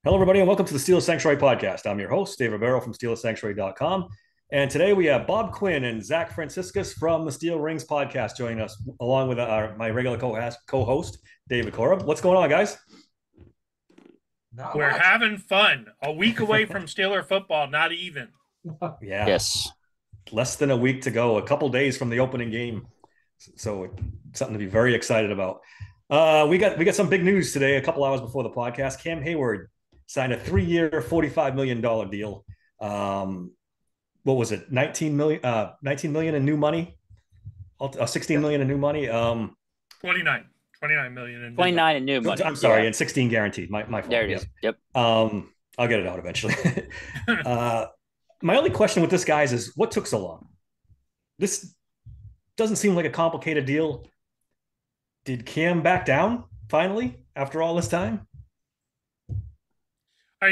Hello, everybody, and welcome to the Steelers Sanctuary podcast. I'm your host, Dave Ribeiro from SteelersSanctuary.com. And today we have Bob Quinn and Zach Franciscus from the Steel Rings podcast joining us, along with my regular co-host, David Cora. What's going on, guys? We're having fun. A week away from Steeler football, not even. Yeah. Yes. Less than a week to go, a couple days from the opening game. So something to be very excited about. We got some big news today, a couple hours before the podcast. Cam Heyward signed a 3-year, $45 million deal. What was it? 19 million in new money, 16 million in new money. 29 million in 29 in new money. I'm sorry, and 16 guaranteed. My fault. There it is. Yep. I'll get it out eventually. My only question with this, guys, is what took so long? This doesn't seem like a complicated deal. Did Cam back down finally after all this time? Go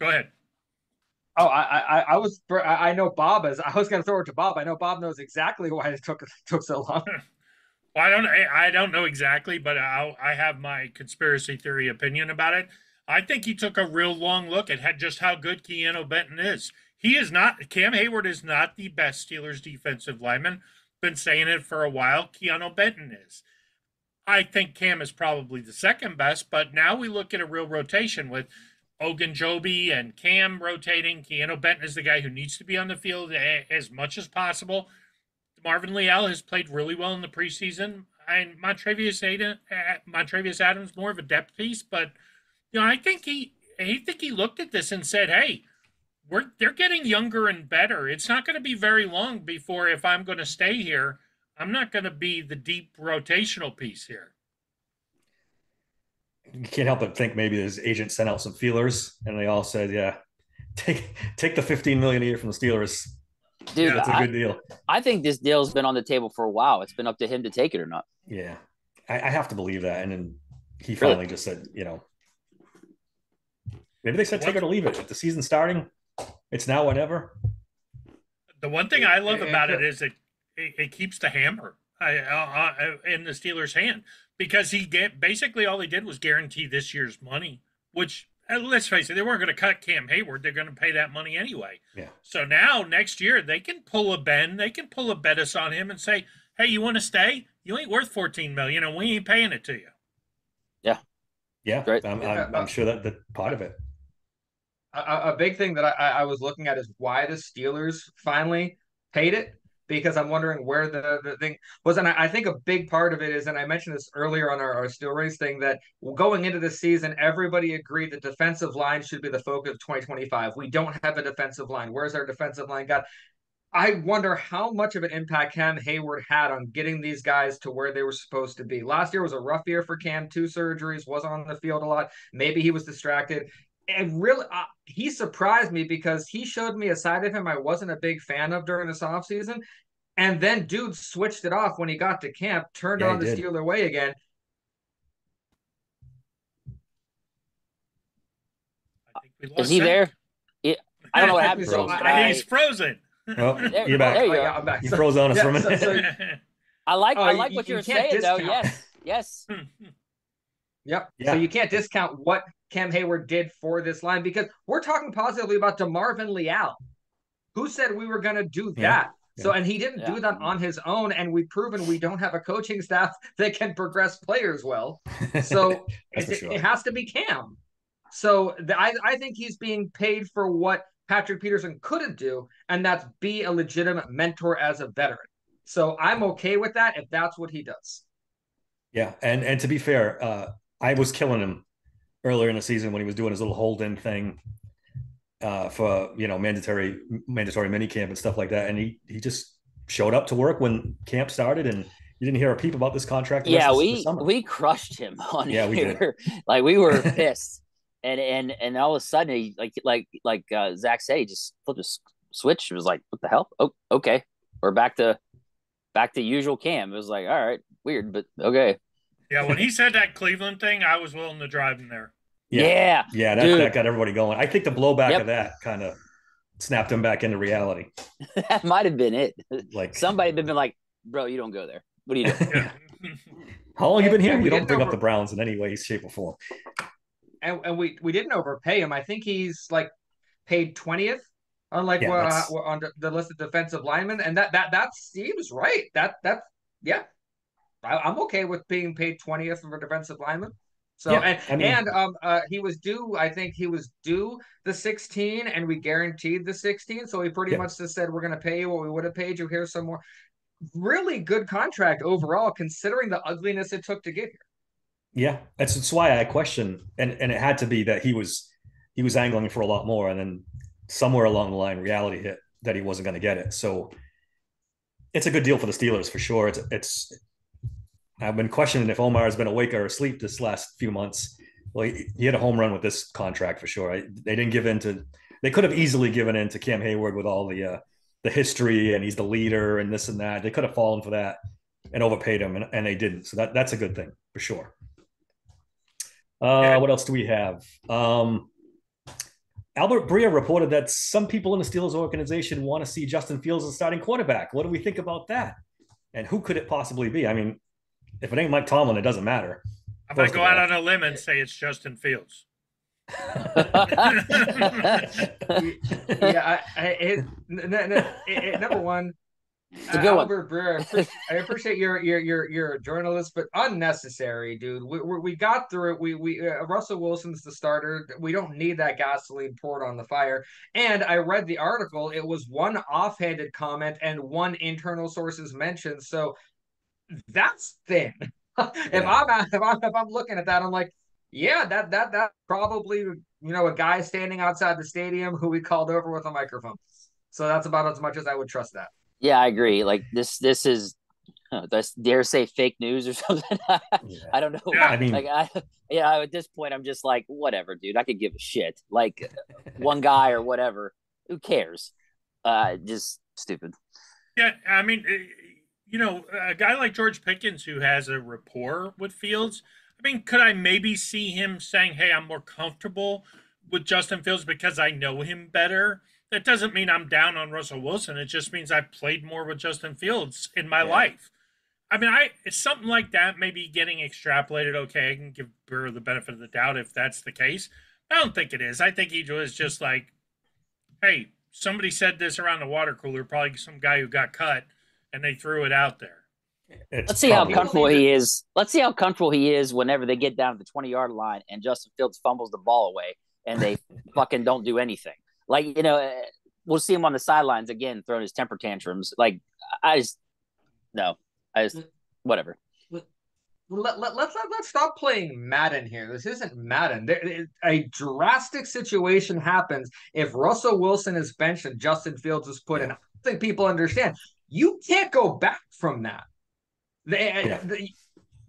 ahead. Oh, I know Bob is. I was going to throw it to Bob. I know Bob knows exactly why it took so long. Well, I don't know exactly, but I have my conspiracy theory opinion about it. I think he took a real long look at just how good Keanu Benton is. Cam Heyward is not the best Steelers defensive lineman. Been saying it for a while. Keanu Benton is. I think Cam is probably the second best, but now we look at a real rotation with Ogunjobi and Cam rotating. Keanu Benton is the guy who needs to be on the field as much as possible. Marvin Leal has played really well in the preseason, and Montravius Adams more of a depth piece. But I think he looked at this and said, "Hey, they're getting younger and better. It's not going to be very long before, if I'm going to stay here, I'm not going to be the deep rotational piece here." You can't help but think maybe his agent sent out some feelers, and they all said, "Yeah, take the 15 million a year from the Steelers." Dude, that's a good deal. I think this deal's been on the table for a while. It's been up to him to take it or not. Yeah, I have to believe that. And then he finally just said, maybe they said take it or leave it. If the season's starting, it's now whatever. The one thing I love about it is it keeps the hammer in the Steelers' hand, because basically all he did was guarantee this year's money, which, let's face it, they weren't going to cut Cam Heyward. They're going to pay that money anyway. Yeah. So now next year they can pull a Ben, they can pull a Bettis on him and say, "Hey, you want to stay? You ain't worth 14 million, and we ain't paying it to you." Yeah. Yeah. Right. I'm sure that the part of it. A big thing that I was looking at is why the Steelers finally paid it, because I'm wondering where the thing was. And I think a big part of it is, and I mentioned this earlier on our Steel Race thing, that going into the season, everybody agreed that defensive line should be the focus of 2025. We don't have a defensive line. Where's our defensive line got? I wonder how much of an impact Cam Heyward had on getting these guys to where they were supposed to be. Last year was a rough year for Cam, 2 surgeries, wasn't on the field a lot. Maybe he was distracted. And really, he surprised me because he showed me a side of him I wasn't a big fan of during this offseason. And then dude switched it off when he got to camp, turned on the Steeler way again. I think we lost Is he there? I don't know what happened. He's frozen. Well, you're back. There you go. I'm back. You froze on us for a minute. I like what you're saying, discount. Though. Yes. Yep. Yeah. So you can't discount what Cam Heyward did for this line, because we're talking positively about DeMarvin Leal. Who said we were going to do that? Yeah. So, and he didn't do that on his own, and we've proven we don't have a coaching staff that can progress players well. So it has to be Cam. So I think he's being paid for what Patrick Peterson couldn't do, and that's be a legitimate mentor as a veteran. So I'm okay with that if that's what he does. Yeah, and to be fair, I was killing him earlier in the season when he was doing his little hold-in thing for mandatory mini camp and stuff like that, and he just showed up to work when camp started, and you didn't hear a peep about this contract. Yeah, we crushed him on here. We did. Like, we were pissed, and all of a sudden, he, like Zach said, he just flipped a switch. It was like, what the hell? Oh, okay, we're back to usual Cam. It was like, all right, weird, but okay. Yeah, when he said that Cleveland thing, I was willing to drive him there. Yeah, that got everybody going. I think the blowback of that kind of snapped him back into reality. That might have been it. Like, somebody had been like, "Bro, you don't go there. What are you doing?" How long you been here? You don't bring up the Browns in any way, shape, or form. and we didn't overpay him. I think he's like paid 20th on like Yeah, on the list of defensive linemen, and that seems right. That yeah, I'm okay with being paid 20th for a defensive lineman. So yeah. I mean, he was due. I think he was due the 16, and we guaranteed the 16. So he pretty yeah, much just said, "We're going to pay you what we would have paid you. Here's some more." Really good contract overall, considering the ugliness it took to get here. yeah. That's why I question, and it had to be that he was angling for a lot more, and then somewhere along the line, reality hit that he wasn't going to get it. So it's a good deal for the Steelers for sure. It's I've been questioning if Omar has been awake or asleep this last few months. Well, he had a home run with this contract for sure. They didn't give in to. They could have easily given in to Cam Hayward with all the history and he's the leader and this and that. They could have fallen for that and overpaid him, and they didn't. So that's a good thing for sure. What else do we have? Albert Breer reported that some people in the Steelers organization want to see Justin Fields as starting quarterback. What do we think about that? And who could it possibly be? I mean, if it ain't Mike Tomlin, it doesn't matter. I'm going to go out on a limb and say it's Justin Fields. Yeah, number one, Albert Breer, I appreciate you're a journalist, but unnecessary, dude. We got through it. We Russell Wilson's the starter. We don't need that gasoline poured on the fire. And I read the article. It was one offhanded comment and one internal sources mentioned. So that's thin. If I'm looking at that, I'm like, yeah, that probably a guy standing outside the stadium who we called over with a microphone. So that's about as much as I would trust that. Yeah, I agree. Like this is let's dare say fake news or something. I don't know. Yeah. I mean, like at this point, I'm just like, whatever, dude. I could give a shit. Like one guy or whatever. Who cares? Just stupid. Yeah, I mean, a guy like George Pickens who has a rapport with Fields. I mean, could I maybe see him saying, "Hey, I'm more comfortable with Justin Fields because I know him better"? That doesn't mean I'm down on Russell Wilson. It just means I've played more with Justin Fields in my life. I mean, it's something like that maybe getting extrapolated. Okay, I can give Burrow the benefit of the doubt if that's the case. I don't think it is. I think he was just like, hey, somebody said this around the water cooler, probably some guy who got cut, and they threw it out there. Let's see how comfortable he is. Let's see how comfortable he is whenever they get down to the 20-yard line and Justin Fields fumbles the ball away and they fucking don't do anything. Like, we'll see him on the sidelines again, throwing his temper tantrums. Like, whatever. Let's stop playing Madden here. This isn't Madden. A drastic situation happens if Russell Wilson is benched and Justin Fields is put in. I think people understand. You can't go back from that.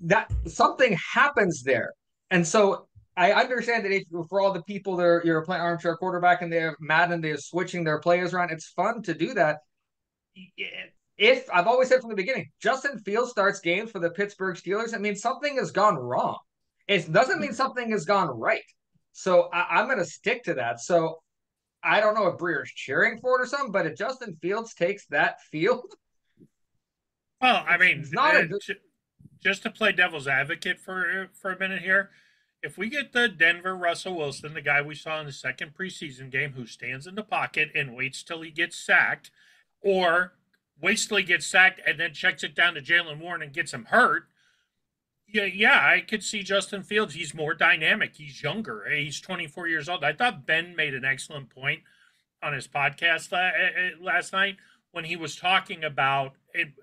That something happens there, and so I understand that if for all the people that you're playing armchair quarterback and they're Madden, they're switching their players around. It's fun to do that. If I've always said from the beginning, Justin Fields starts games for the Pittsburgh Steelers, it means something has gone wrong. It doesn't mean something has gone right. So I'm going to stick to that. So I don't know if Breer's cheering for it or something, but if Justin Fields takes that field, well, I mean, just to play devil's advocate for a minute here, if we get the Denver Russell Wilson, the guy we saw in the second preseason game who stands in the pocket and waits till he gets sacked, or waits till he gets sacked and then checks it down to Jaylen Warren and gets him hurt, yeah, I could see Justin Fields. He's more dynamic. He's younger. He's 24 years old. I thought Ben made an excellent point on his podcast last night when he was talking about it.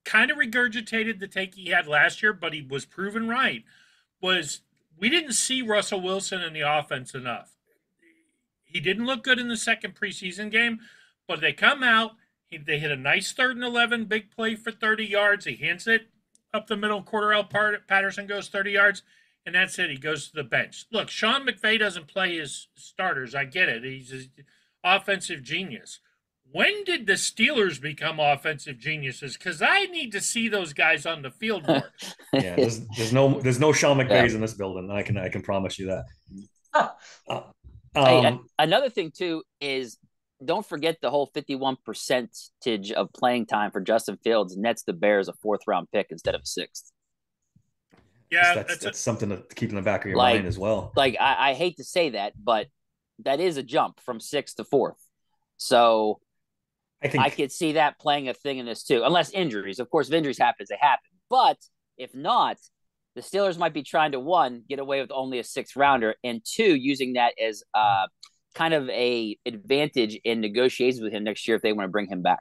Kind of regurgitated the take he had last year, but he was proven right. We didn't see Russell Wilson in the offense enough. He didn't look good in the second preseason game, but they come out, they hit a nice 3rd and 11, big play for 30 yards. He hands it up the middle. Cordarrelle Patterson goes 30 yards, and that's it. He goes to the bench. Look, Sean McVay doesn't play his starters. I get it. He's an offensive genius. When did the Steelers become offensive geniuses? Because I need to see those guys on the field more. Yeah, there's no Sean McVays in this building. I can promise you that. Another thing too is don't forget the whole 51% of playing time for Justin Fields nets the Bears a 4th round pick instead of a 6th. Yeah, That's something to keep in the back of your Like- mind as well. Like I hate to say that, but that is a jump from 6th to 4th. So I think I could see that playing a thing in this too, unless injuries. Of course, if injuries happen, they happen. But if not, the Steelers might be trying to, one, get away with only a 6th rounder, and two, using that as kind of a advantage in negotiations with him next year if they want to bring him back.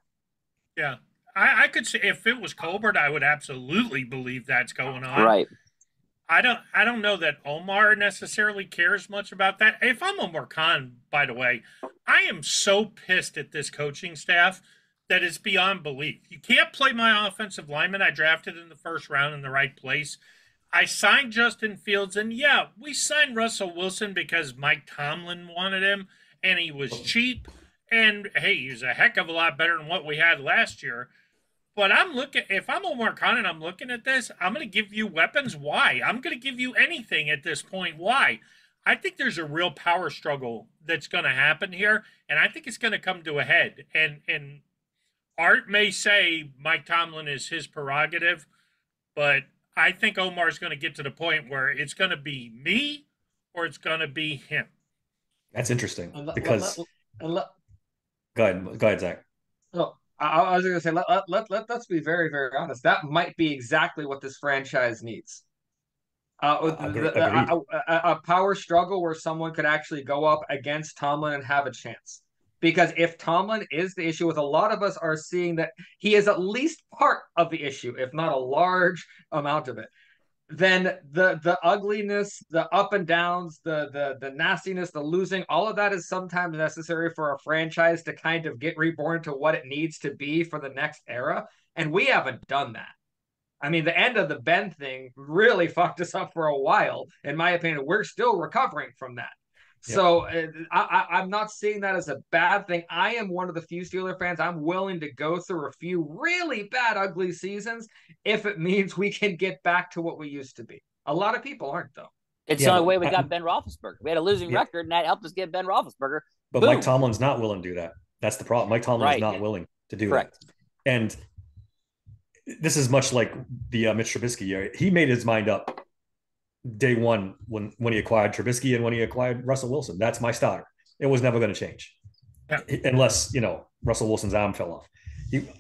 yeah. I could say if it was Colbert, I would absolutely believe that's going on. Right. I don't know that Omar necessarily cares much about that. If I'm Omar Khan, by the way, I am so pissed at this coaching staff that it's beyond belief. You can't play my offensive lineman I drafted in the first round in the right place. I signed Justin Fields, and yeah, we signed Russell Wilson because Mike Tomlin wanted him, and he was cheap. And hey, he's a heck of a lot better than what we had last year. But if I'm Omar Khan and I'm looking at this, I'm going to give you weapons. Why? I'm going to give you anything at this point. Why? I think there's a real power struggle that's going to happen here, and I think it's going to come to a head. And Art may say Mike Tomlin is his prerogative, but I think Omar's going to get to the point where it's going to be me or it's going to be him. that's interesting because go ahead, Zach. Oh, I was going to say, let's be very, very honest. That might be exactly what this franchise needs. Agreed. A power struggle where someone could actually go up against Tomlin and have a chance. Because if Tomlin is the issue, with a lot of us are seeing that he is at least part of the issue, if not a large amount of it, then the ugliness, the up and downs, the nastiness, the losing, all of that is sometimes necessary for a franchise to kind of get reborn to what it needs to be for the next era. And we haven't done that. I mean, the end of the Ben thing really fucked us up for a while. In my opinion, we're still recovering from that. Yep. So I'm not seeing that as a bad thing. I am one of the few Steeler fans. I'm willing to go through a few really bad, ugly seasons if it means we can get back to what we used to be. A lot of people aren't, though. It's the only way we got Ben Roethlisberger. We had a losing record, and that helped us get Ben Roethlisberger. But Boom. Mike Tomlin's not willing to do that. That's the problem. Mike Tomlin is not willing to do that. And this is much like the Mitch Trubisky year. He made his mind up day one when he acquired Trubisky and when he acquired Russell Wilson. That's my starter. It was never going to change. Yeah. Unless, Russell Wilson's arm fell off.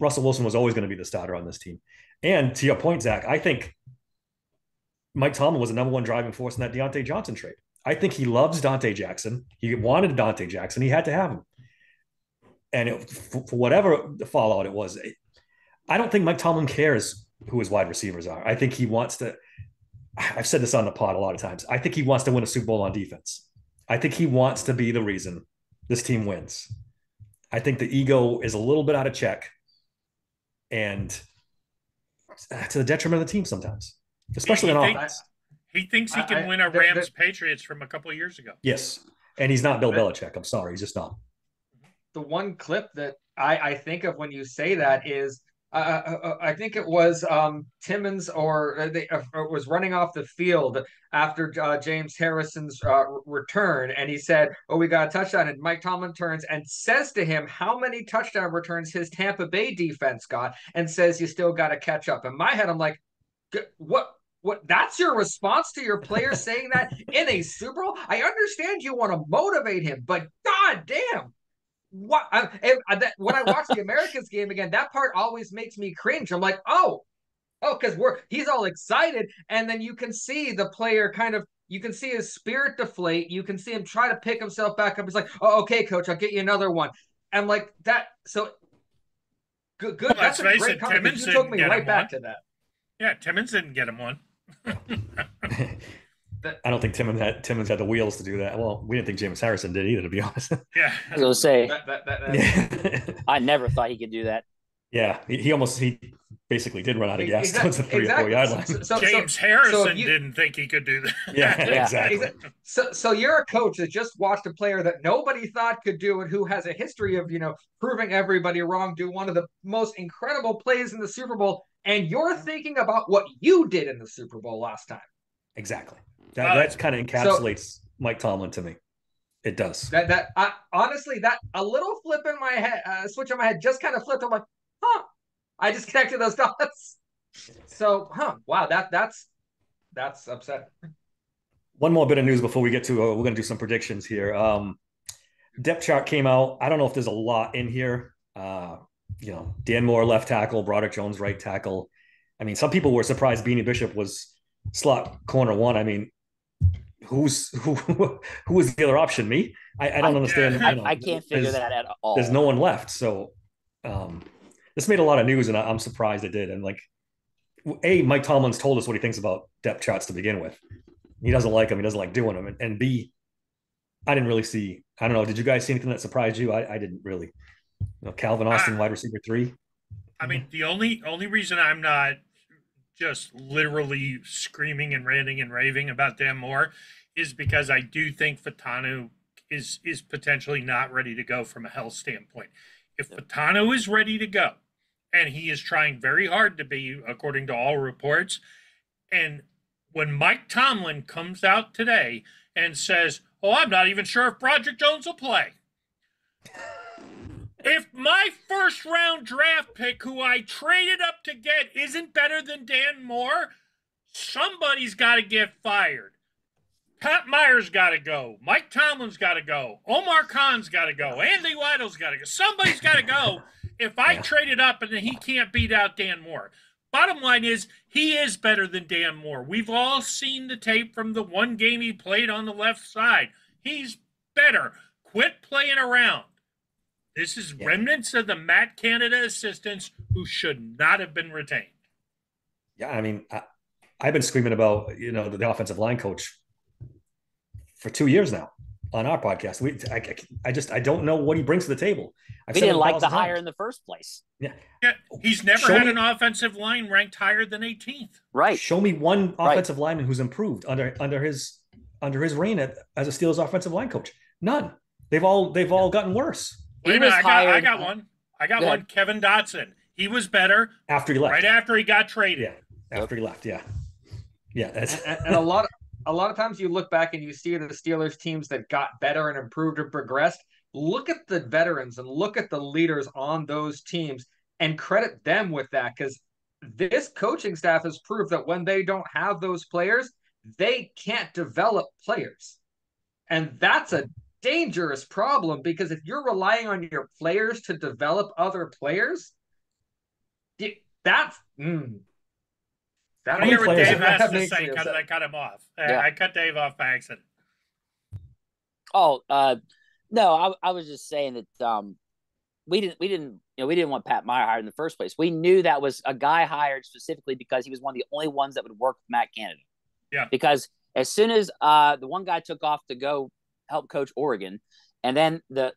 Russell Wilson was always going to be the starter on this team. And to your point, Zach, I think Mike Tomlin was the number one driving force in that Deontay Johnson trade. I think he loves Dante Jackson. He wanted Dante Jackson. He had to have him. And for whatever the fallout it was, I don't think Mike Tomlin cares who his wide receivers are. I think he wants to – I've said this on the pod a lot of times. I think he wants to win a Super Bowl on defense. I think he wants to be the reason this team wins. I think the ego is a little bit out of check and to the detriment of the team sometimes, especially on offense. He thinks he can win a Rams-Patriots from a couple of years ago. Yes, and he's not Bill Belichick. I'm sorry. He's just not. The one clip that I think of when you say that is I think it was Timmons was running off the field after James Harrison's return, and he said, "Oh, we got a touchdown." And Mike Tomlin turns and says to him how many touchdown returns his Tampa Bay defense got, and says, "You still got to catch up." In my head, I'm like, "What? What? That's your response to your player saying that in a Super Bowl?" I understand you want to motivate him, but god damn. When I watch the Americans game again, that part always makes me cringe. I'm like, because he's all excited, and then you can see the player you can see his spirit deflate. You can see him try to pick himself back up. He's like, "Oh, okay, coach, I'll get you another one." And like that, so good. Well, that's a great comment. You took me right back to that. Yeah, Timmons didn't get him one. I don't think Timmons had the wheels to do that. Well, we didn't think James Harrison did either, to be honest. Yeah. I was going to say, I never thought he could do that. Yeah, he basically did run out of gas towards the 3 or 4 yard line. James Harrison didn't think he could do that. Yeah, exactly. So you're a coach that just watched a player that nobody thought could do it, who has a history of, proving everybody wrong, do one of the most incredible plays in the Super Bowl, and you're thinking about what you did in the Super Bowl last time. Exactly. That kind of encapsulates Mike Tomlin to me. It does. Honestly, that a little flip in my head, switch in my head, just kind of flipped. I'm like, I just connected those dots. So, wow, that's upsetting. One more bit of news before we get to, we're going to do some predictions here. Depth chart came out. I don't know if there's a lot in here. Dan Moore left tackle, Broderick Jones right tackle. I mean, some people were surprised Beanie Bishop was slot corner one. I mean, who was the other option? Me? I don't understand. I can't figure that at all. There's no one left. So this made a lot of news, and I'm surprised it did. And Mike Tomlin's told us what he thinks about depth charts to begin with. He doesn't like them. He doesn't like doing them. And B, I didn't really see. I don't know. Did you guys see anything that surprised you? I didn't really. Calvin Austin, wide receiver 3. I mean, the only reason I'm not just literally screaming and ranting and raving about Dan Moore is because I do think Fautanu is potentially not ready to go from a health standpoint. If Fautanu is ready to go, and he is trying very hard to be, according to all reports, and when Mike Tomlin comes out today and says, "Oh, I'm not even sure if Broderick Jones will play." If my first round draft pick, who I traded up to get, isn't better than Dan Moore, somebody's got to get fired. Pat Meyer's got to go. Mike Tomlin's got to go. Omar Khan's got to go. Andy Weidl's got to go. Somebody's got to go if I traded up and then he can't beat out Dan Moore. Bottom line is, he is better than Dan Moore. We've all seen the tape from the one game he played on the left side. He's better. Quit playing around. This is remnants of the Matt Canada assistants who should not have been retained. Yeah, I mean, I've been screaming about the offensive line coach for 2 years now on our podcast. I don't know what he brings to the table. We didn't like the hire in the first place. Yeah, he's never had an offensive line ranked higher than 18th. Right. Show me one offensive lineman who's improved under his reign as a Steelers offensive line coach. None. They've all gotten worse. Wait a minute, I got one. I got one. Kevin Dotson. He was better after he left. Right after he got traded. Yeah, after he left. Yeah. That's and a lot of times you look back and you see the Steelers teams that got better and improved and progressed. Look at the veterans and look at the leaders on those teams and credit them with that, because this coaching staff has proved that when they don't have those players, they can't develop players. And that's a dangerous problem, because if you're relying on your players to develop other players, that's I hear what Dave has to say because I cut him off. I cut Dave off by accident. Oh, no, I was just saying that we didn't want Pat Meyer hired in the first place. We knew that was a guy hired specifically because he was one of the only ones that would work with Matt Canada. Yeah. Because as soon as the one guy took off to go help coach Oregon, and then the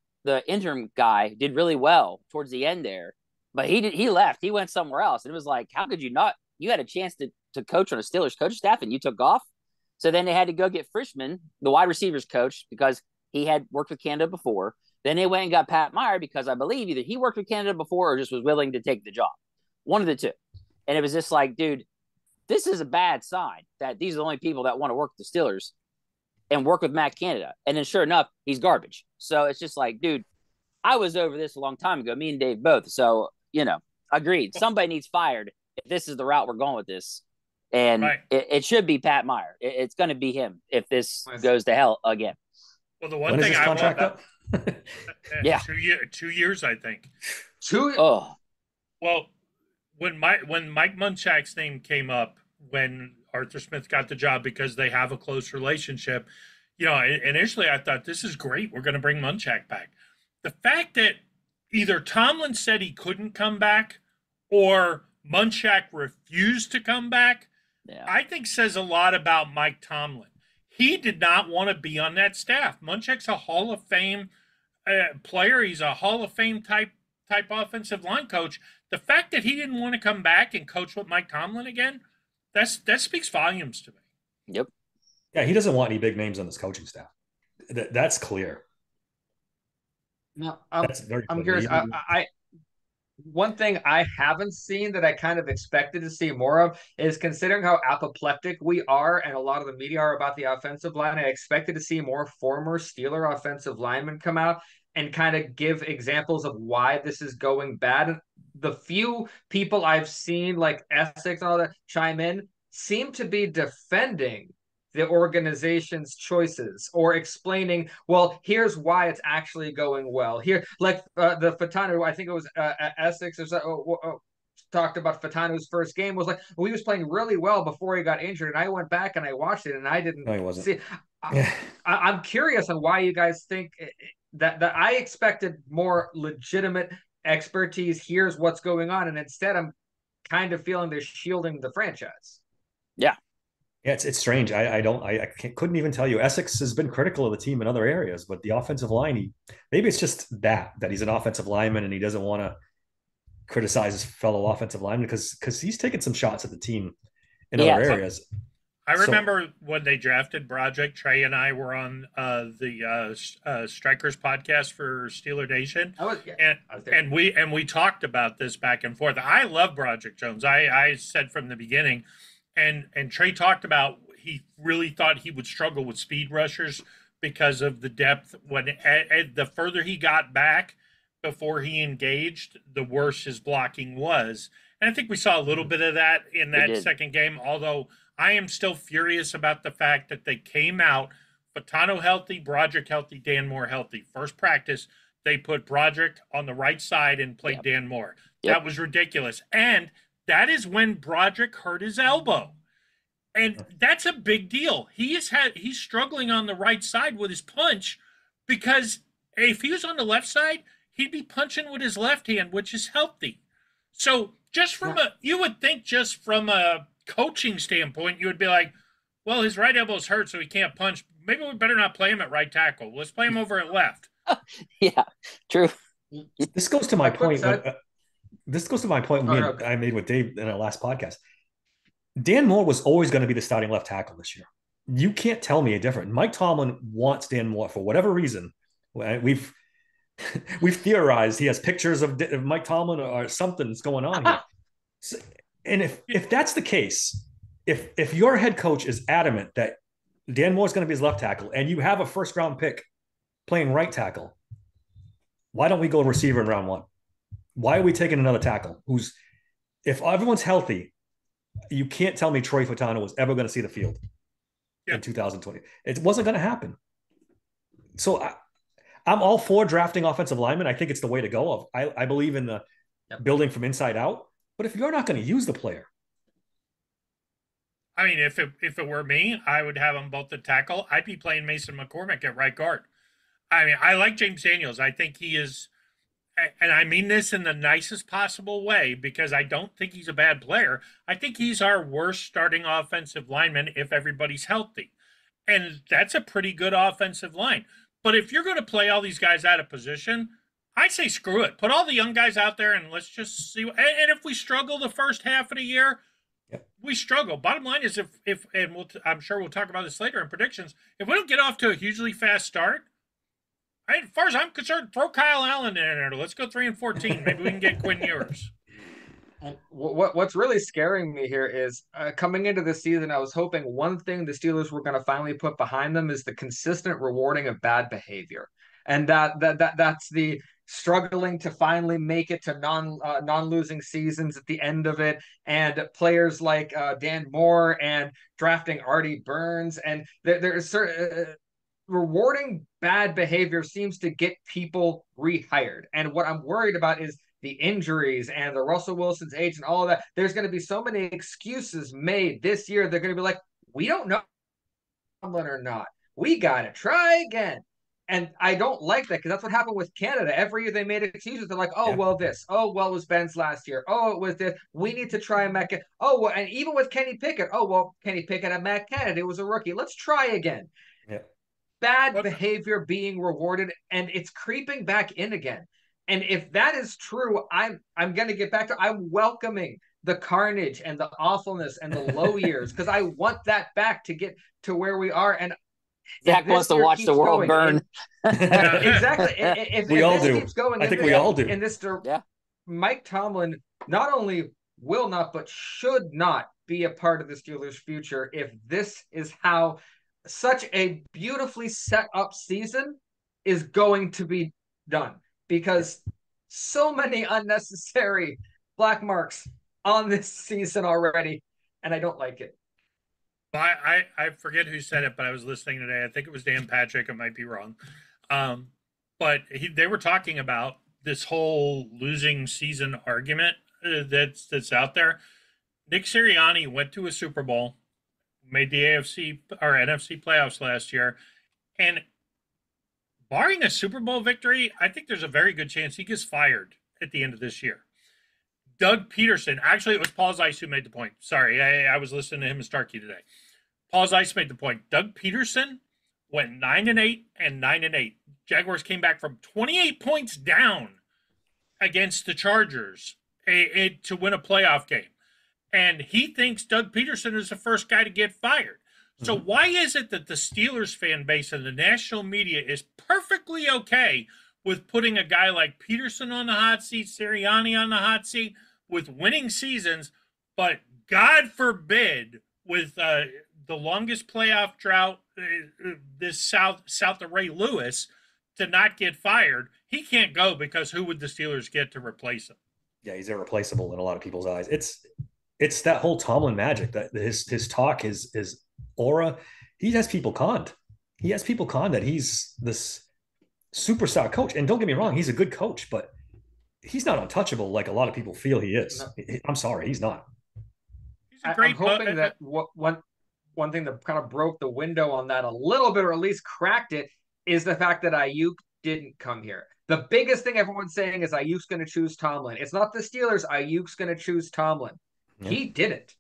interim guy did really well towards the end there, but he left. He went somewhere else, and it was like, how could you not? You had a chance to coach on a Steelers coach staff, and you took off. So then they had to go get Frischman, the wide receivers coach, because he had worked with Canada before. Then they went and got Pat Meyer because I believe either he worked with Canada before or just was willing to take the job. One of the two. And it was just like, dude, this is a bad sign that these are the only people that want to work with the Steelers and work with Matt Canada. And then sure enough, he's garbage. So it's just like, dude, I was over this a long time ago, me and Dave both. So, agreed. Somebody needs fired if this is the route we're going with this. And it should be Pat Meyer. It's going to be him if this goes to hell again. Well, the one thing I want... Yeah. 2 years, I think. Oh. Well, when Mike Munchak's name came up when Arthur Smith got the job, because they have a close relationship, initially I thought, this is great. We're going to bring Munchak back. The fact that either Tomlin said he couldn't come back or Munchak refused to come back, I think says a lot about Mike Tomlin. He did not want to be on that staff. Munchak's a Hall of Fame player. He's a Hall of Fame type offensive line coach. The fact that he didn't want to come back and coach with Mike Tomlin again, that speaks volumes to me. Yep. Yeah, he doesn't want any big names on this coaching staff. That's clear. No, that's very clear. I'm curious. One thing I haven't seen that I kind of expected to see more of is, considering how apoplectic we are and a lot of the media are about the offensive line, I expected to see more former Steeler offensive linemen come out and kind of give examples of why this is going bad. The few people I've seen, like Essex and all that, chime in, seem to be defending the organization's choices or explaining, well, here's why it's actually going well. Here, like the Fatano, I think it was Essex or so, talked about Fatano's first game was like, well, he was playing really well before he got injured. And I went back and I watched it and I didn't No, he wasn't. see. I'm curious on why you guys think that I expected more legitimate expertise. Here's what's going on. And instead, I'm kind of feeling they're shielding the franchise. Yeah. Yeah, it's strange. Couldn't even tell you. Essex has been critical of the team in other areas, but the offensive line, maybe it's just that he's an offensive lineman and he doesn't want to criticize his fellow offensive lineman because he's taken some shots at the team in other areas. I remember when they drafted Broderick, Trey and I were on the Strikers podcast for Steeler Nation, and we talked about this back and forth. I love Broderick Jones. I said from the beginning, and Trey talked about he really thought he would struggle with speed rushers because of the depth. When the further he got back before he engaged, the worse his blocking was. And I think we saw a little bit of that in that second game, although I am still furious about the fact that they came out, Fatano healthy, Broderick healthy, Dan Moore healthy. First practice, they put Broderick on the right side and played Dan Moore. That was ridiculous. And that is when Broderick hurt his elbow. And that's a big deal. He's struggling on the right side with his punch because if he was on the left side, he'd be punching with his left hand, which is healthy. So just you would think just from a coaching standpoint, you would be like, well, his right elbow's hurt, so he can't punch. Maybe we better not play him at right tackle. Let's play him over at left. Yeah, true. This goes to my point. I made with Dave in our last podcast. Dan Moore was always going to be the starting left tackle this year. You can't tell me a different. Mike Tomlin wants Dan Moore for whatever reason. We've theorized he has pictures of Mike Tomlin or something's going on here. So, and if that's the case, if your head coach is adamant that Dan Moore is going to be his left tackle and you have a first round pick playing right tackle, why don't we go receiver in round one? Why are we taking another tackle if everyone's healthy, you can't tell me Troy Fatano was ever going to see the field in 2020. It wasn't going to happen. So I'm all for drafting offensive linemen. I think it's the way to go. I believe in the building from inside out. But if you're not going to use the player, I mean, if it were me, I would have them both at tackle. I'd be playing Mason McCormick at right guard. I mean, I like James Daniels. I think he is, and I mean this in the nicest possible way because I don't think he's a bad player. I think he's our worst starting offensive lineman if everybody's healthy. And that's a pretty good offensive line. But if you're going to play all these guys out of position, I say screw it. Put all the young guys out there and let's just see. And if we struggle the first half of the year, we struggle. Bottom line is I'm sure we'll talk about this later in predictions. If we don't get off to a hugely fast start, as far as I'm concerned, throw Kyle Allen in there. Let's go 3-14. Maybe we can get Quinn Ewers. And what's really scaring me here is coming into this season, I was hoping one thing the Steelers were going to finally put behind them is the consistent rewarding of bad behavior, and that's the struggling to finally make it to non-losing seasons at the end of it, and players like Dan Moore and drafting Artie Burns, and there's certain rewarding bad behavior seems to get people rehired. And what I'm worried about is the injuries and the Russell Wilson's age and all of that. There's going to be so many excuses made this year. They're going to be like, we don't know or not. We got to try again. And I don't like that because that's what happened with Canada. Every year they made excuses. They're like, oh, well, this. Oh, well, it was Ben's last year. Oh, it was this. We need to try Matt. Oh, well, and even with Kenny Pickett. Oh, well, Kenny Pickett and Matt Canada was a rookie. Let's try again. Yeah. Bad behavior being rewarded, and it's creeping back in again. And if that is true, I'm going to get back to I'm welcoming the carnage and the awfulness and the low years because I want that back to get to where we are. And Zach wants to watch the world burn. Exactly. If we all do. Keeps going I think we all do. In this, Mike Tomlin not only will not, but should not be a part of the Steelers' future if this is how such a beautifully set up season is going to be done. Because so many unnecessary black marks on this season already, and I don't like it. I forget who said it, but I was listening today. I think it was Dan Patrick. I might be wrong. Um, but they were talking about this whole losing season argument that's out there. Nick Sirianni went to a Super Bowl, made the AFC or NFC playoffs last year, and barring a Super Bowl victory, I think there's a very good chance he gets fired at the end of this year. Doug Peterson, actually, it was Paul Zeiss who made the point. Sorry, I was listening to him and Starkey today. Paul Zeiss made the point. Doug Peterson went 9-8 and 9-8. Jaguars came back from 28 points down against the Chargers to win a playoff game. And he thinks Doug Peterson is the first guy to get fired. So why is it that the Steelers fan base and the national media is perfectly okay with putting a guy like Peterson on the hot seat, Sirianni on the hot seat, with winning seasons, but God forbid with the longest playoff drought this south of Ray Lewis to not get fired? He can't go because who would the Steelers get to replace him? Yeah, he's irreplaceable in a lot of people's eyes. It's that whole Tomlin magic that his talk, his aura. He has people conned. He has people conned that he's this superstar coach. And don't get me wrong, he's a good coach, but he's not untouchable like a lot of people feel he is. No. I'm sorry, he's not. He's a great I'm hoping that one thing that kind of broke the window on that a little bit, or at least cracked it, is the fact that Ayuk didn't come here. The biggest thing everyone's saying is Ayuk's going to choose Tomlin. It's not the Steelers. Ayuk's going to choose Tomlin. Yeah. He didn't.